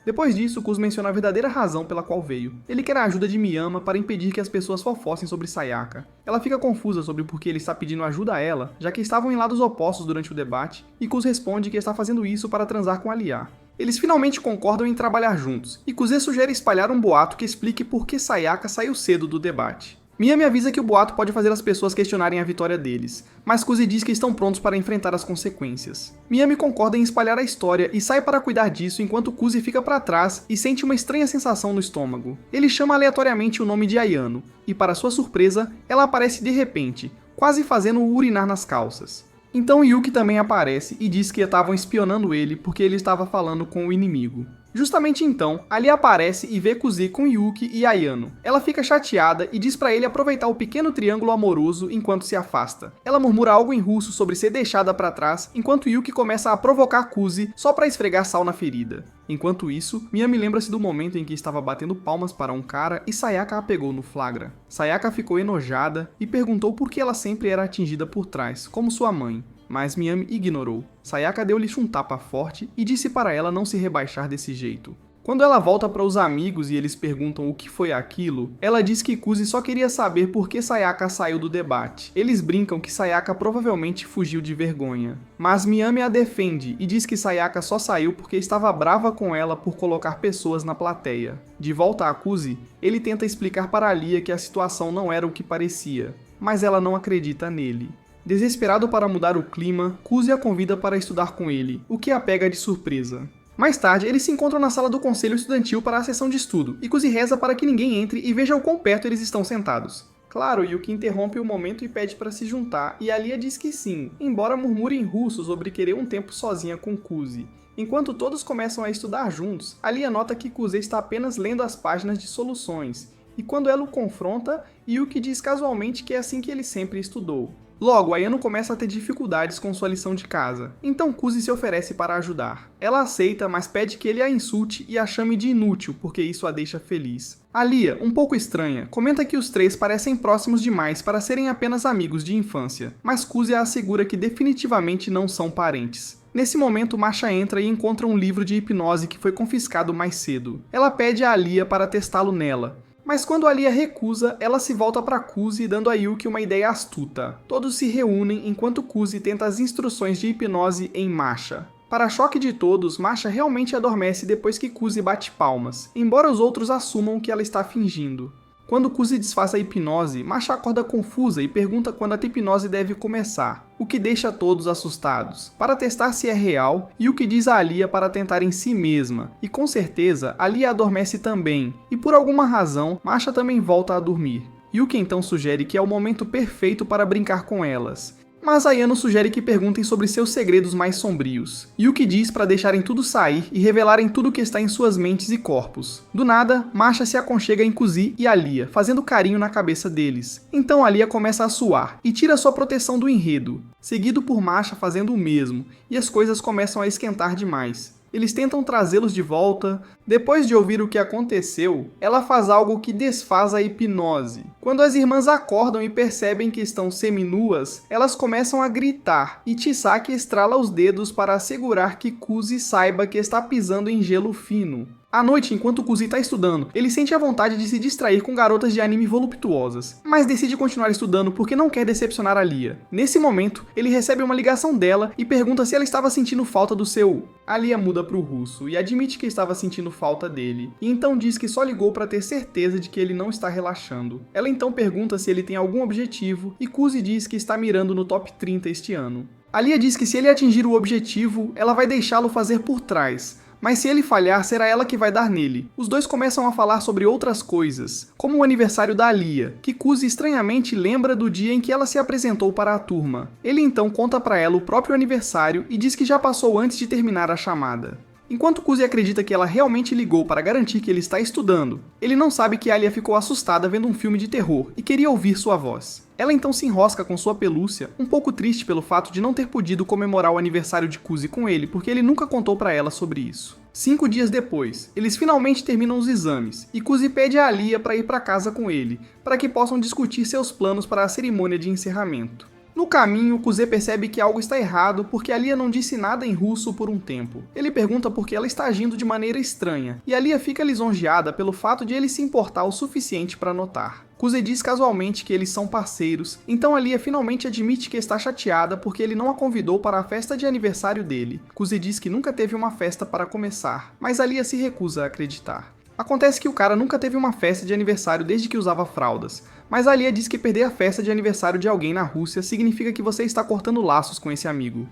Depois disso, Kuz menciona a verdadeira razão pela qual veio. Ele quer a ajuda de Miyama para impedir que as pessoas fofossem sobre Sayaka. Ela fica confusa sobre por que ele está pedindo ajuda a ela, já que estavam em lados opostos durante o debate, e Kuz responde que está fazendo isso para transar com Alia. Eles finalmente concordam em trabalhar juntos, e Kuze sugere espalhar um boato que explique por que Sayaka saiu cedo do debate. Miyami avisa que o boato pode fazer as pessoas questionarem a vitória deles, mas Kuze diz que estão prontos para enfrentar as consequências. Miyami concorda em espalhar a história e sai para cuidar disso enquanto Kuze fica para trás e sente uma estranha sensação no estômago. Ele chama aleatoriamente o nome de Ayano, e para sua surpresa, ela aparece de repente, quase fazendo-o urinar nas calças. Então Yuki também aparece e diz que estavam espionando ele porque ele estava falando com o inimigo. Justamente então, Ali aparece e vê Kuze com Yuki e Ayano. Ela fica chateada e diz pra ele aproveitar o pequeno triângulo amoroso enquanto se afasta. Ela murmura algo em russo sobre ser deixada pra trás, enquanto Yuki começa a provocar Kuze só pra esfregar sal na ferida. Enquanto isso, Miyami lembra-se do momento em que estava batendo palmas para um cara e Sayaka a pegou no flagra. Sayaka ficou enojada e perguntou por que ela sempre era atingida por trás, como sua mãe. Mas Miyami ignorou. Sayaka deu-lhe um tapa forte e disse para ela não se rebaixar desse jeito. Quando ela volta para os amigos e eles perguntam o que foi aquilo, ela diz que Kuze só queria saber por que Sayaka saiu do debate. Eles brincam que Sayaka provavelmente fugiu de vergonha. Mas Miyami a defende e diz que Sayaka só saiu porque estava brava com ela por colocar pessoas na plateia. De volta a Kuze, ele tenta explicar para Alia que a situação não era o que parecia, mas ela não acredita nele. Desesperado para mudar o clima, Kuze a convida para estudar com ele, o que a pega de surpresa. Mais tarde, eles se encontram na sala do conselho estudantil para a sessão de estudo, e Kuze reza para que ninguém entre e veja o quão perto eles estão sentados. Claro, Yuki interrompe o momento e pede para se juntar, e Alia diz que sim, embora murmure em russo sobre querer um tempo sozinha com Kuze. Enquanto todos começam a estudar juntos, Alia nota que Kuze está apenas lendo as páginas de soluções, e quando ela o confronta, Yuki diz casualmente que é assim que ele sempre estudou. Logo, Ayano começa a ter dificuldades com sua lição de casa, então Kuze se oferece para ajudar. Ela aceita, mas pede que ele a insulte e a chame de inútil, porque isso a deixa feliz. Alia, um pouco estranha, comenta que os três parecem próximos demais para serem apenas amigos de infância, mas Kuze a assegura que definitivamente não são parentes. Nesse momento, Masha entra e encontra um livro de hipnose que foi confiscado mais cedo. Ela pede a Alia para testá-lo nela. Mas quando Alia recusa, ela se volta para Kuze dando a Yuki uma ideia astuta. Todos se reúnem enquanto Kuze tenta as instruções de hipnose em Masha. Para choque de todos, Masha realmente adormece depois que Kuze bate palmas, embora os outros assumam que ela está fingindo. Quando Kuze desfaz a hipnose, Masha acorda confusa e pergunta quando a hipnose deve começar, o que deixa todos assustados. Para testar se é real, Yuki diz a Alia para tentar em si mesma, e com certeza Alia adormece também, e por alguma razão, Masha também volta a dormir. Yuki então sugere que é o momento perfeito para brincar com elas. Mas Ayano sugere que perguntem sobre seus segredos mais sombrios. Yuki diz para deixarem tudo sair e revelarem tudo o que está em suas mentes e corpos. Do nada, Masha se aconchega em Kuze e Alia, fazendo carinho na cabeça deles. Então Alia começa a suar e tira sua proteção do enredo, seguido por Masha fazendo o mesmo, e as coisas começam a esquentar demais. Eles tentam trazê-los de volta. Depois de ouvir o que aconteceu, ela faz algo que desfaz a hipnose. Quando as irmãs acordam e percebem que estão seminuas, elas começam a gritar, e Chisaki estrala os dedos para assegurar que Kuze saiba que está pisando em gelo fino. À noite, enquanto Kuze está estudando, ele sente a vontade de se distrair com garotas de anime voluptuosas, mas decide continuar estudando porque não quer decepcionar Alia. Nesse momento, ele recebe uma ligação dela e pergunta se ela estava sentindo falta do seu... Alia muda para o russo e admite que estava sentindo falta dele, e então diz que só ligou para ter certeza de que ele não está relaxando. Ela então pergunta se ele tem algum objetivo e Kuze diz que está mirando no top 30 este ano. Alia diz que se ele atingir o objetivo, ela vai deixá-lo fazer por trás, mas se ele falhar, será ela que vai dar nele. Os dois começam a falar sobre outras coisas, como o aniversário da Alia, que Kuzi estranhamente lembra do dia em que ela se apresentou para a turma. Ele então conta para ela o próprio aniversário e diz que já passou antes de terminar a chamada. Enquanto Kuzi acredita que ela realmente ligou para garantir que ele está estudando, ele não sabe que Alia ficou assustada vendo um filme de terror e queria ouvir sua voz. Ela então se enrosca com sua pelúcia, um pouco triste pelo fato de não ter podido comemorar o aniversário de Kuzi com ele, porque ele nunca contou para ela sobre isso. 5 dias depois, eles finalmente terminam os exames, e Kuzi pede a Alia para ir para casa com ele, para que possam discutir seus planos para a cerimônia de encerramento. No caminho, Kuzi percebe que algo está errado porque Alia não disse nada em russo por um tempo. Ele pergunta por que ela está agindo de maneira estranha, e Alia fica lisonjeada pelo fato de ele se importar o suficiente para notar. Kuzi diz casualmente que eles são parceiros, então Alia finalmente admite que está chateada porque ele não a convidou para a festa de aniversário dele. Kuzi diz que nunca teve uma festa para começar, mas Alia se recusa a acreditar. Acontece que o cara nunca teve uma festa de aniversário desde que usava fraldas, mas Alia diz que perder a festa de aniversário de alguém na Rússia significa que você está cortando laços com esse amigo.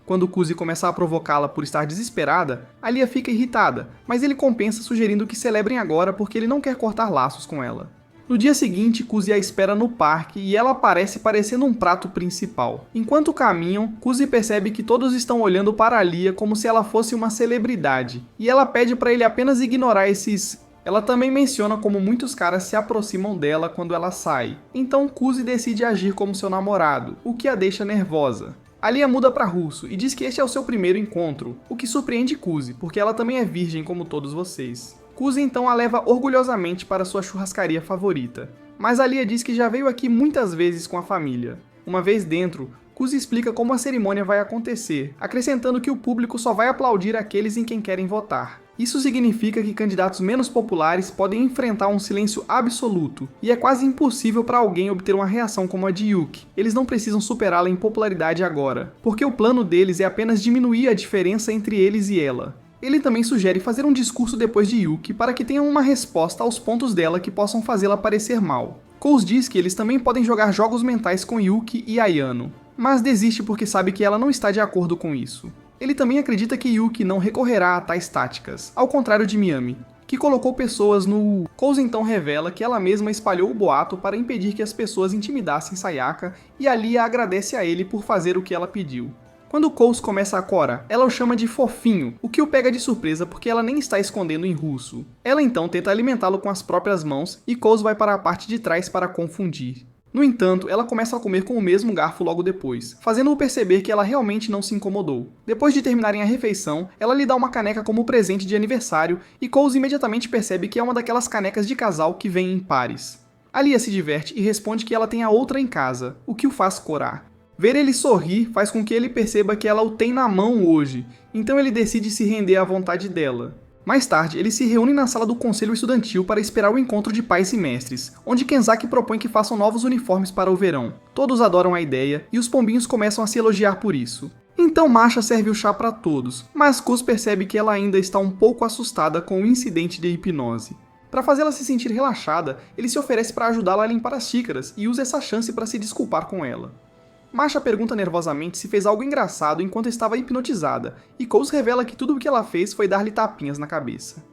Quando Kuzi começa a provocá-la por estar desesperada, Alia fica irritada, mas ele compensa sugerindo que celebrem agora porque ele não quer cortar laços com ela. No dia seguinte, Kuzi a espera no parque e ela aparece parecendo um prato principal. Enquanto caminham, Kuzi percebe que todos estão olhando para Alia como se ela fosse uma celebridade, e ela pede para ele apenas ignorar esses... Ela também menciona como muitos caras se aproximam dela quando ela sai, então Kuzi decide agir como seu namorado, o que a deixa nervosa. Alia muda para russo e diz que este é o seu primeiro encontro, o que surpreende Kuzi, porque ela também é virgem como todos vocês. Kuzi então a leva orgulhosamente para sua churrascaria favorita, mas Alia diz que já veio aqui muitas vezes com a família. Uma vez dentro, Kuzi explica como a cerimônia vai acontecer, acrescentando que o público só vai aplaudir aqueles em quem querem votar. Isso significa que candidatos menos populares podem enfrentar um silêncio absoluto, e é quase impossível para alguém obter uma reação como a de Yuki. Eles não precisam superá-la em popularidade agora, porque o plano deles é apenas diminuir a diferença entre eles e ela. Ele também sugere fazer um discurso depois de Yuki para que tenham uma resposta aos pontos dela que possam fazê-la parecer mal. Coase diz que eles também podem jogar jogos mentais com Yuki e Ayano, mas desiste porque sabe que ela não está de acordo com isso. Ele também acredita que Yuki não recorrerá a tais táticas, ao contrário de Miami, que colocou pessoas no... Coase então revela que ela mesma espalhou o boato para impedir que as pessoas intimidassem Sayaka, e Alia agradece a ele por fazer o que ela pediu. Quando Coase começa a cora, ela o chama de fofinho, o que o pega de surpresa porque ela nem está escondendo em russo. Ela então tenta alimentá-lo com as próprias mãos e Coase vai para a parte de trás para confundir. No entanto, ela começa a comer com o mesmo garfo logo depois, fazendo-o perceber que ela realmente não se incomodou. Depois de terminarem a refeição, ela lhe dá uma caneca como presente de aniversário e Coase imediatamente percebe que é uma daquelas canecas de casal que vêm em pares. Alia se diverte e responde que ela tem a outra em casa, o que o faz corar. Ver ele sorrir faz com que ele perceba que ela o tem na mão hoje, então ele decide se render à vontade dela. Mais tarde, eles se reúnem na sala do conselho estudantil para esperar o encontro de pais e mestres, onde Kenzaki propõe que façam novos uniformes para o verão. Todos adoram a ideia e os pombinhos começam a se elogiar por isso. Então Masha serve o chá para todos, mas Kus percebe que ela ainda está um pouco assustada com o incidente de hipnose. Para fazê-la se sentir relaxada, ele se oferece para ajudá-la a limpar as xícaras e usa essa chance para se desculpar com ela. Masha pergunta nervosamente se fez algo engraçado enquanto estava hipnotizada, e Coase revela que tudo o que ela fez foi dar-lhe tapinhas na cabeça.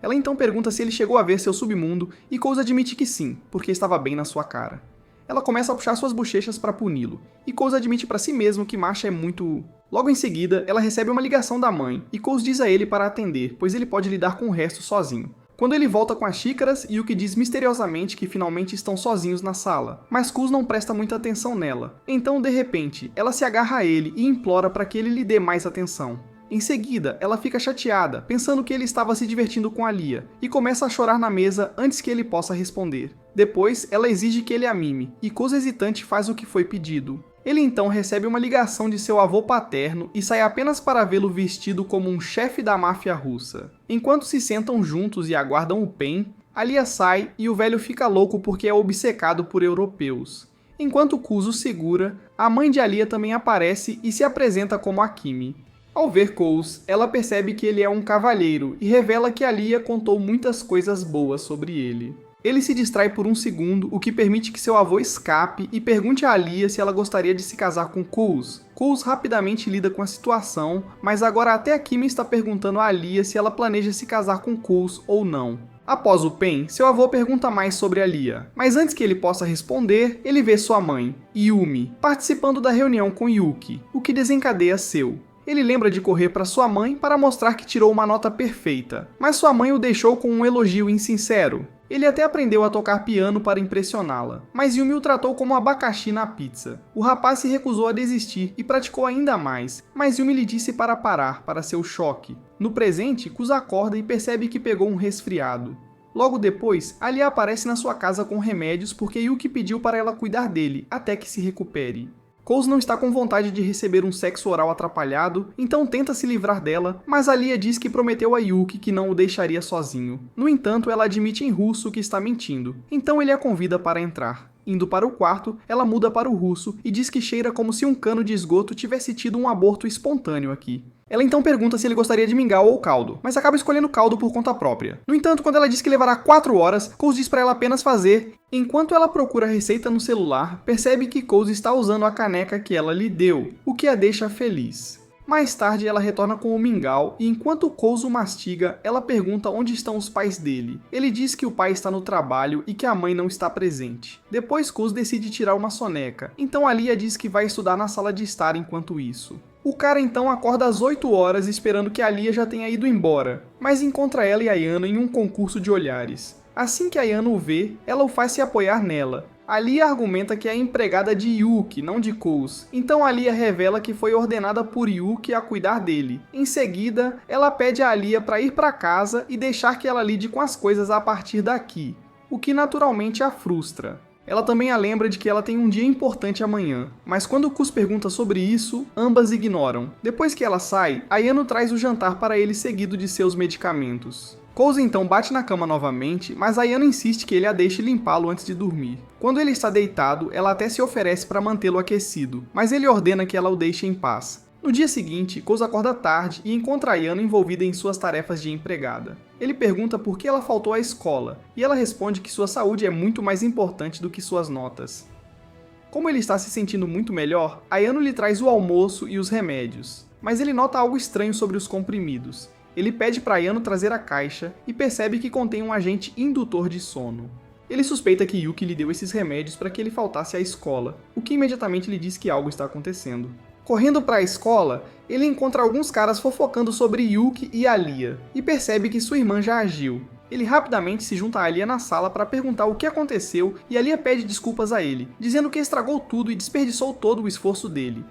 Ela então pergunta se ele chegou a ver seu submundo, e Coase admite que sim, porque estava bem na sua cara. Ela começa a puxar suas bochechas para puni-lo, e Coase admite para si mesmo que Masha é muito... Logo em seguida, ela recebe uma ligação da mãe, e Coase diz a ele para atender, pois ele pode lidar com o resto sozinho. Quando ele volta com as xícaras, Yuki diz misteriosamente que finalmente estão sozinhos na sala, mas Kus não presta muita atenção nela. Então, de repente, ela se agarra a ele e implora para que ele lhe dê mais atenção. Em seguida, ela fica chateada, pensando que ele estava se divertindo com Alia, e começa a chorar na mesa antes que ele possa responder. Depois, ela exige que ele a mime, e Kus hesitante faz o que foi pedido. Ele então recebe uma ligação de seu avô paterno e sai apenas para vê-lo vestido como um chefe da máfia russa. Enquanto se sentam juntos e aguardam o PEN, Alia sai e o velho fica louco porque é obcecado por europeus. Enquanto Kus o segura, a mãe de Alia também aparece e se apresenta como Akimi. Ao ver Coase, ela percebe que ele é um cavalheiro e revela que Alia contou muitas coisas boas sobre ele. Ele se distrai por um segundo, o que permite que seu avô escape e pergunte a Alia se ela gostaria de se casar com Kuz. Kuz rapidamente lida com a situação, mas agora até a Kimi está perguntando a Alia se ela planeja se casar com Kuz ou não. Após o Pen, seu avô pergunta mais sobre Alia, mas antes que ele possa responder, ele vê sua mãe, Yumi, participando da reunião com Yuki, o que desencadeia Seu. Ele lembra de correr para sua mãe para mostrar que tirou uma nota perfeita, mas sua mãe o deixou com um elogio insincero. Ele até aprendeu a tocar piano para impressioná-la, mas Yumi o tratou como abacaxi na pizza. O rapaz se recusou a desistir e praticou ainda mais, mas Yumi lhe disse para parar, para seu choque. No presente, Kuz acorda e percebe que pegou um resfriado. Logo depois, Alia aparece na sua casa com remédios porque Yuki pediu para ela cuidar dele até que se recupere. Kuz não está com vontade de receber um sexo oral atrapalhado, então tenta se livrar dela, mas Alia diz que prometeu a Yuki que não o deixaria sozinho. No entanto, ela admite em russo que está mentindo, então ele a convida para entrar. Indo para o quarto, ela muda para o russo e diz que cheira como se um cano de esgoto tivesse tido um aborto espontâneo aqui. Ela então pergunta se ele gostaria de mingau ou caldo, mas acaba escolhendo caldo por conta própria. No entanto, quando ela diz que levará 4 horas, Kuz diz para ela apenas fazer. Enquanto ela procura a receita no celular, percebe que Kuz está usando a caneca que ela lhe deu, o que a deixa feliz. Mais tarde, ela retorna com o mingau e enquanto Kuz o mastiga, ela pergunta onde estão os pais dele. Ele diz que o pai está no trabalho e que a mãe não está presente. Depois, Kuz decide tirar uma soneca, então Alia diz que vai estudar na sala de estar enquanto isso. O cara então acorda às 8 horas esperando que Alia já tenha ido embora, mas encontra ela e Ayano em um concurso de olhares. Assim que Ayano o vê, ela o faz se apoiar nela. Alia argumenta que é empregada de Yuki, não de Kuz, então Alia revela que foi ordenada por Yuki a cuidar dele. Em seguida, ela pede a Alia para ir para casa e deixar que ela lide com as coisas a partir daqui, o que naturalmente a frustra. Ela também a lembra de que ela tem um dia importante amanhã, mas quando Kuz pergunta sobre isso, ambas ignoram. Depois que ela sai, Ayano traz o jantar para ele seguido de seus medicamentos. Kuz então bate na cama novamente, mas Ayano insiste que ele a deixe limpá-lo antes de dormir. Quando ele está deitado, ela até se oferece para mantê-lo aquecido, mas ele ordena que ela o deixe em paz. No dia seguinte, Kuz acorda tarde e encontra Ayano envolvida em suas tarefas de empregada. Ele pergunta por que ela faltou à escola, e ela responde que sua saúde é muito mais importante do que suas notas. Como ele está se sentindo muito melhor, Ayano lhe traz o almoço e os remédios, mas ele nota algo estranho sobre os comprimidos. Ele pede para Ayano trazer a caixa e percebe que contém um agente indutor de sono. Ele suspeita que Yuki lhe deu esses remédios para que ele faltasse à escola, o que imediatamente lhe diz que algo está acontecendo. Correndo para a escola, ele encontra alguns caras fofocando sobre Yuki e Alia, e percebe que sua irmã já agiu. Ele rapidamente se junta a Alia na sala para perguntar o que aconteceu e Alia pede desculpas a ele, dizendo que estragou tudo e desperdiçou todo o esforço dele.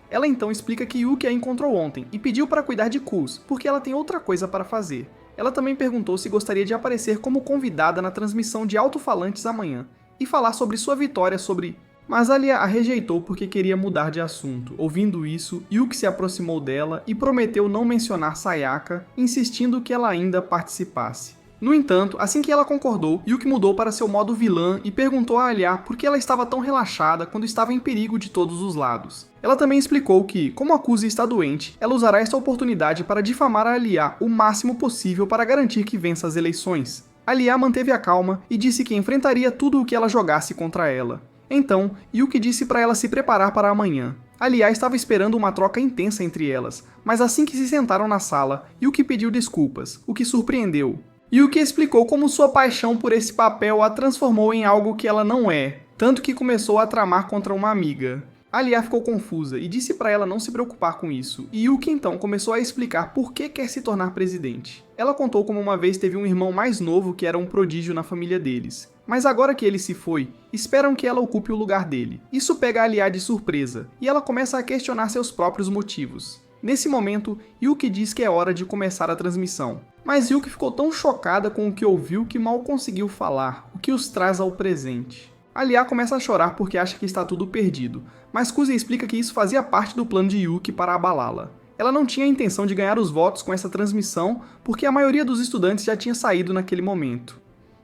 Ela então explica que Yuki a encontrou ontem e pediu para cuidar de Kuz, porque ela tem outra coisa para fazer. Ela também perguntou se gostaria de aparecer como convidada na transmissão de alto-falantes amanhã, e falar sobre sua vitória sobre... Mas Alia a rejeitou porque queria mudar de assunto. Ouvindo isso, Yuki se aproximou dela e prometeu não mencionar Sayaka, insistindo que ela ainda participasse. No entanto, assim que ela concordou, Yuki mudou para seu modo vilã e perguntou a Alia por que ela estava tão relaxada quando estava em perigo de todos os lados. Ela também explicou que, como a Kuzi está doente, ela usará esta oportunidade para difamar a Alia o máximo possível para garantir que vença as eleições. Alia manteve a calma e disse que enfrentaria tudo o que ela jogasse contra ela. Então, Yuki disse para ela se preparar para amanhã. Alia estava esperando uma troca intensa entre elas, mas assim que se sentaram na sala, Yuki pediu desculpas, o que surpreendeu. Yuki explicou como sua paixão por esse papel a transformou em algo que ela não é, tanto que começou a tramar contra uma amiga. Alia ficou confusa e disse para ela não se preocupar com isso, e Yuki então começou a explicar por que quer se tornar presidente. Ela contou como uma vez teve um irmão mais novo que era um prodígio na família deles, mas agora que ele se foi, esperam que ela ocupe o lugar dele. Isso pega a Alia de surpresa, e ela começa a questionar seus próprios motivos. Nesse momento, Yuki diz que é hora de começar a transmissão, mas Yuki ficou tão chocada com o que ouviu que mal conseguiu falar, o que os traz ao presente. Alia começa a chorar porque acha que está tudo perdido, mas Kuzi explica que isso fazia parte do plano de Yuki para abalá-la. Ela não tinha a intenção de ganhar os votos com essa transmissão porque a maioria dos estudantes já tinha saído naquele momento.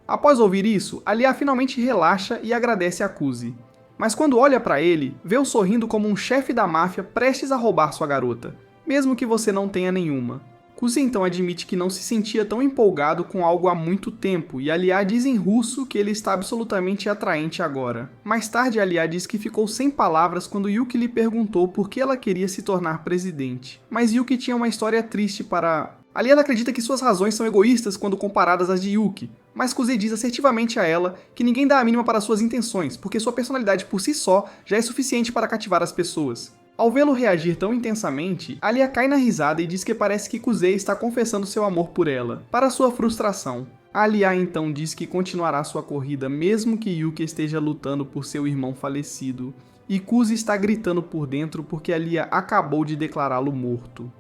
Após ouvir isso, Alia finalmente relaxa e agradece a Kuzi. Mas quando olha para ele, vê-o sorrindo como um chefe da máfia prestes a roubar sua garota, mesmo que você não tenha nenhuma. Kuzi então admite que não se sentia tão empolgado com algo há muito tempo, e Alia diz em russo que ele está absolutamente atraente agora. Mais tarde, Alia diz que ficou sem palavras quando Yuki lhe perguntou por que ela queria se tornar presidente. Mas Yuki tinha uma história triste para... Alia acredita que suas razões são egoístas quando comparadas às de Yuki, mas Kuzi diz assertivamente a ela que ninguém dá a mínima para suas intenções, porque sua personalidade por si só já é suficiente para cativar as pessoas. Ao vê-lo reagir tão intensamente, Alia cai na risada e diz que parece que Kuzi está confessando seu amor por ela, para sua frustração. Alia então diz que continuará sua corrida mesmo que Yuki esteja lutando por seu irmão falecido, e Kuzi está gritando por dentro porque Alia acabou de declará-lo morto.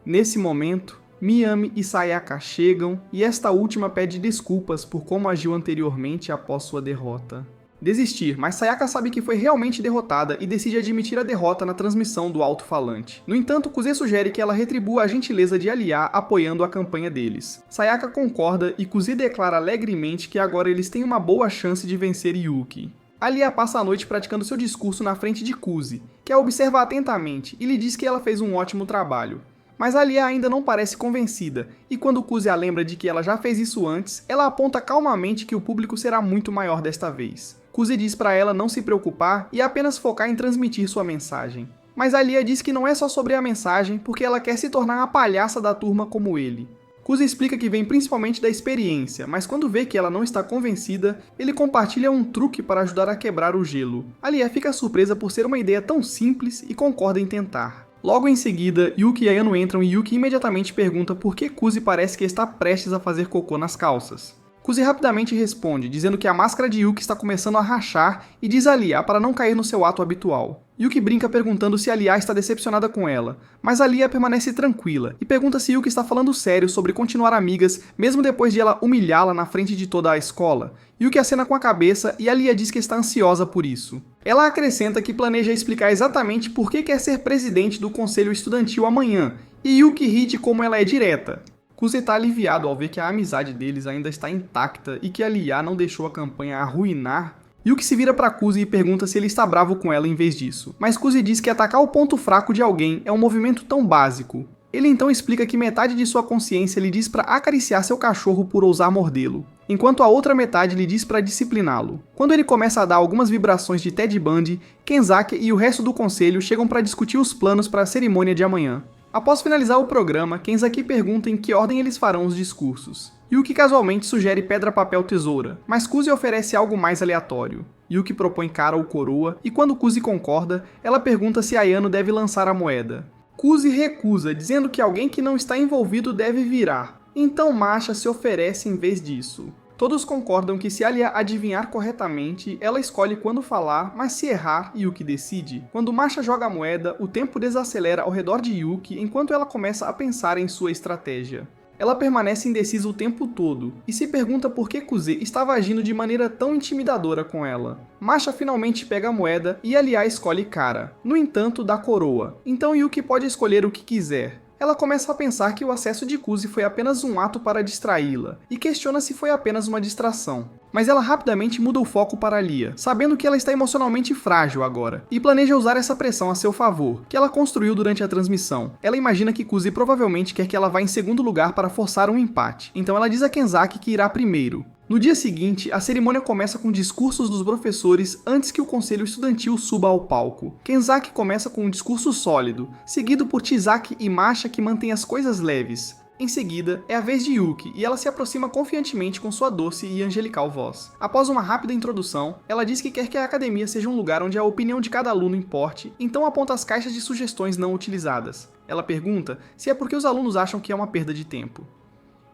Nesse momento, Miami e Sayaka chegam e esta última pede desculpas por como agiu anteriormente após sua derrota. Desistir, mas Sayaka sabe que foi realmente derrotada e decide admitir a derrota na transmissão do alto-falante. No entanto, Kuzi sugere que ela retribua a gentileza de Alia apoiando a campanha deles. Sayaka concorda e Kuzi declara alegremente que agora eles têm uma boa chance de vencer Yuki. Alia passa a noite praticando seu discurso na frente de Kuzi, que a observa atentamente e lhe diz que ela fez um ótimo trabalho. Mas Alia ainda não parece convencida, e quando Kuzi a lembra de que ela já fez isso antes, ela aponta calmamente que o público será muito maior desta vez. Kuzi diz para ela não se preocupar e apenas focar em transmitir sua mensagem. Mas Alia diz que não é só sobre a mensagem, porque ela quer se tornar a palhaça da turma como ele. Kuzi explica que vem principalmente da experiência, mas quando vê que ela não está convencida, ele compartilha um truque para ajudar a quebrar o gelo. Alia fica surpresa por ser uma ideia tão simples e concorda em tentar. Logo em seguida, Yuki e Ayano entram e Yuki imediatamente pergunta por que Kuzi parece que está prestes a fazer cocô nas calças. Kuzi rapidamente responde, dizendo que a máscara de Yuki está começando a rachar e diz a Alia para não cair no seu ato habitual. Yuki brinca perguntando se Alia está decepcionada com ela, mas Alia permanece tranquila e pergunta se Yuki está falando sério sobre continuar amigas mesmo depois de ela humilhá-la na frente de toda a escola. Yuki acena com a cabeça e Alia diz que está ansiosa por isso. Ela acrescenta que planeja explicar exatamente por que quer ser presidente do conselho estudantil amanhã, e Yuki ri de como ela é direta. Kuzi está aliviado ao ver que a amizade deles ainda está intacta e que Alia não deixou a campanha arruinar. Yuki se vira para Kuzi e pergunta se ele está bravo com ela em vez disso, mas Kuzi diz que atacar o ponto fraco de alguém é um movimento tão básico. Ele então explica que metade de sua consciência lhe diz para acariciar seu cachorro por ousar mordê-lo, enquanto a outra metade lhe diz para discipliná-lo. Quando ele começa a dar algumas vibrações de Ted Bundy, Kenzaki e o resto do conselho chegam para discutir os planos para a cerimônia de amanhã. Após finalizar o programa, Kenzaki pergunta em que ordem eles farão os discursos. Yuki casualmente sugere pedra, papel, tesoura, mas Kuzi oferece algo mais aleatório. Yuki propõe cara ou coroa, e quando Kuzi concorda, ela pergunta se Ayano deve lançar a moeda. Kuzi recusa, dizendo que alguém que não está envolvido deve virar. Então Masha se oferece em vez disso. Todos concordam que se Alia adivinhar corretamente, ela escolhe quando falar, mas se errar, Yuki decide. Quando Masha joga a moeda, o tempo desacelera ao redor de Yuki enquanto ela começa a pensar em sua estratégia. Ela permanece indecisa o tempo todo, e se pergunta por que Kuzi estava agindo de maneira tão intimidadora com ela. Masha finalmente pega a moeda e Alia escolhe cara. No entanto, dá coroa. Então Yuki pode escolher o que quiser. Ela começa a pensar que o acesso de Kuzi foi apenas um ato para distraí-la, e questiona se foi apenas uma distração. Mas ela rapidamente muda o foco para Alia, sabendo que ela está emocionalmente frágil agora, e planeja usar essa pressão a seu favor, que ela construiu durante a transmissão. Ela imagina que Kuzi provavelmente quer que ela vá em segundo lugar para forçar um empate, então ela diz a Kenzaki que irá primeiro. No dia seguinte, a cerimônia começa com discursos dos professores antes que o conselho estudantil suba ao palco. Kenzaki começa com um discurso sólido, seguido por Chisaki e Masha que mantêm as coisas leves. Em seguida, é a vez de Yuki, e ela se aproxima confiantemente com sua doce e angelical voz. Após uma rápida introdução, ela diz que quer que a academia seja um lugar onde a opinião de cada aluno importe, então aponta as caixas de sugestões não utilizadas. Ela pergunta se é porque os alunos acham que é uma perda de tempo.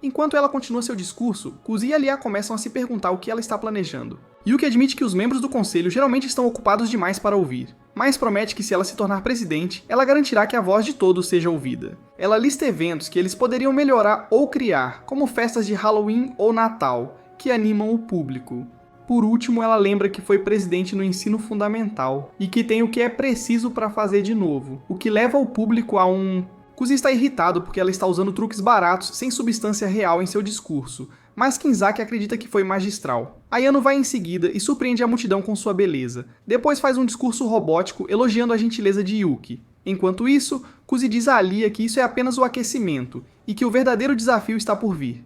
Enquanto ela continua seu discurso, Kuzi e Alia começam a se perguntar o que ela está planejando. Yuki admite que os membros do conselho geralmente estão ocupados demais para ouvir, mas promete que se ela se tornar presidente, ela garantirá que a voz de todos seja ouvida. Ela lista eventos que eles poderiam melhorar ou criar, como festas de Halloween ou Natal, que animam o público. Por último, ela lembra que foi presidente no ensino fundamental, e que tem o que é preciso para fazer de novo, o que leva o público a um... Kuzi está irritado porque ela está usando truques baratos sem substância real em seu discurso, mas Kenzaki acredita que foi magistral. Ayano vai em seguida e surpreende a multidão com sua beleza. Depois faz um discurso robótico elogiando a gentileza de Yuki. Enquanto isso, Kuzi diz a Alia que isso é apenas o aquecimento e que o verdadeiro desafio está por vir.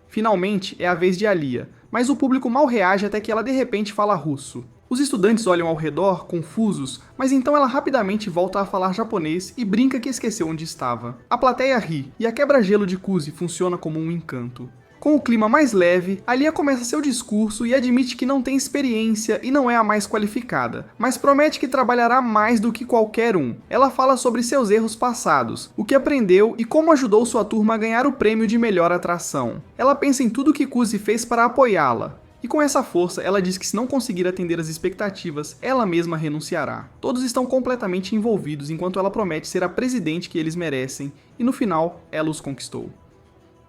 Finalmente, é a vez de Alia, mas o público mal reage até que ela de repente fala russo. Os estudantes olham ao redor, confusos, mas então ela rapidamente volta a falar japonês e brinca que esqueceu onde estava. A plateia ri, e a quebra-gelo de Kuzi funciona como um encanto. Com o clima mais leve, Alia começa seu discurso e admite que não tem experiência e não é a mais qualificada, mas promete que trabalhará mais do que qualquer um. Ela fala sobre seus erros passados, o que aprendeu e como ajudou sua turma a ganhar o prêmio de melhor atração. Ela pensa em tudo que Kuzi fez para apoiá-la. E com essa força, ela diz que se não conseguir atender às expectativas, ela mesma renunciará. Todos estão completamente envolvidos enquanto ela promete ser a presidente que eles merecem, e no final, ela os conquistou.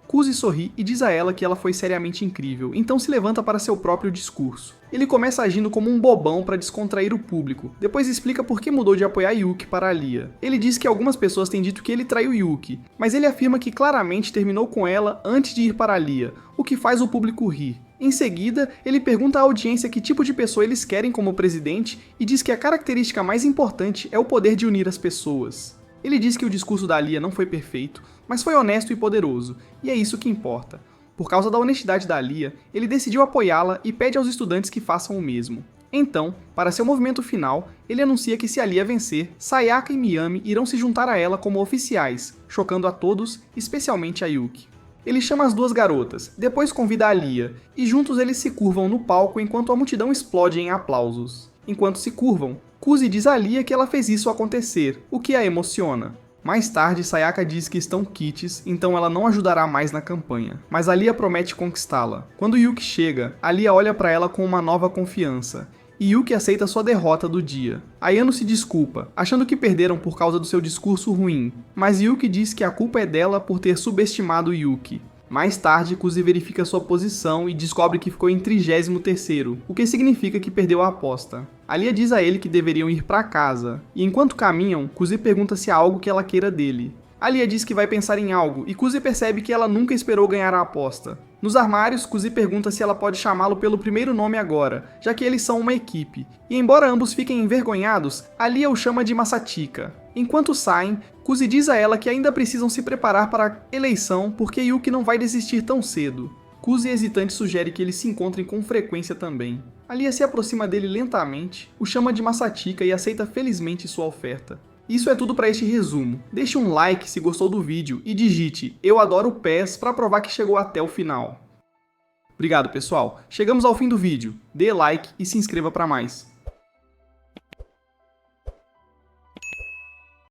Kuzi sorri e diz a ela que ela foi seriamente incrível, então se levanta para seu próprio discurso. Ele começa agindo como um bobão para descontrair o público, depois explica por que mudou de apoiar Yuki para Alia. Ele diz que algumas pessoas têm dito que ele traiu Yuki, mas ele afirma que claramente terminou com ela antes de ir para Alia, o que faz o público rir. Em seguida, ele pergunta à audiência que tipo de pessoa eles querem como presidente e diz que a característica mais importante é o poder de unir as pessoas. Ele diz que o discurso da Alia não foi perfeito, mas foi honesto e poderoso, e é isso que importa. Por causa da honestidade da Alia, ele decidiu apoiá-la e pede aos estudantes que façam o mesmo. Então, para seu movimento final, ele anuncia que se Alia vencer, Sayaka e Miami irão se juntar a ela como oficiais, chocando a todos, especialmente a Yuki. Ele chama as duas garotas, depois convida a Alia, e juntos eles se curvam no palco enquanto a multidão explode em aplausos. Enquanto se curvam, Kuzi diz a Alia que ela fez isso acontecer, o que a emociona. Mais tarde, Sayaka diz que estão quites, então ela não ajudará mais na campanha, mas Alia promete conquistá-la. Quando Yuki chega, Alia olha para ela com uma nova confiança, e Yuki aceita sua derrota do dia. Ayano se desculpa, achando que perderam por causa do seu discurso ruim, mas Yuki diz que a culpa é dela por ter subestimado Yuki. Mais tarde, Kuzi verifica sua posição e descobre que ficou em 33º, o que significa que perdeu a aposta. Alia diz a ele que deveriam ir para casa, e enquanto caminham, Kuzi pergunta se há algo que ela queira dele. Alia diz que vai pensar em algo, e Kuzi percebe que ela nunca esperou ganhar a aposta. Nos armários, Kuzi pergunta se ela pode chamá-lo pelo primeiro nome agora, já que eles são uma equipe. E embora ambos fiquem envergonhados, Alia o chama de Masatika. Enquanto saem, Kuzi diz a ela que ainda precisam se preparar para a eleição porque Yuki não vai desistir tão cedo. Kuzi, hesitante, sugere que eles se encontrem com frequência também. Alia se aproxima dele lentamente, o chama de Masatika e aceita felizmente sua oferta. Isso é tudo para este resumo. Deixe um like se gostou do vídeo e digite "Eu adoro PES" para provar que chegou até o final. Obrigado, pessoal. Chegamos ao fim do vídeo. Dê like e se inscreva para mais.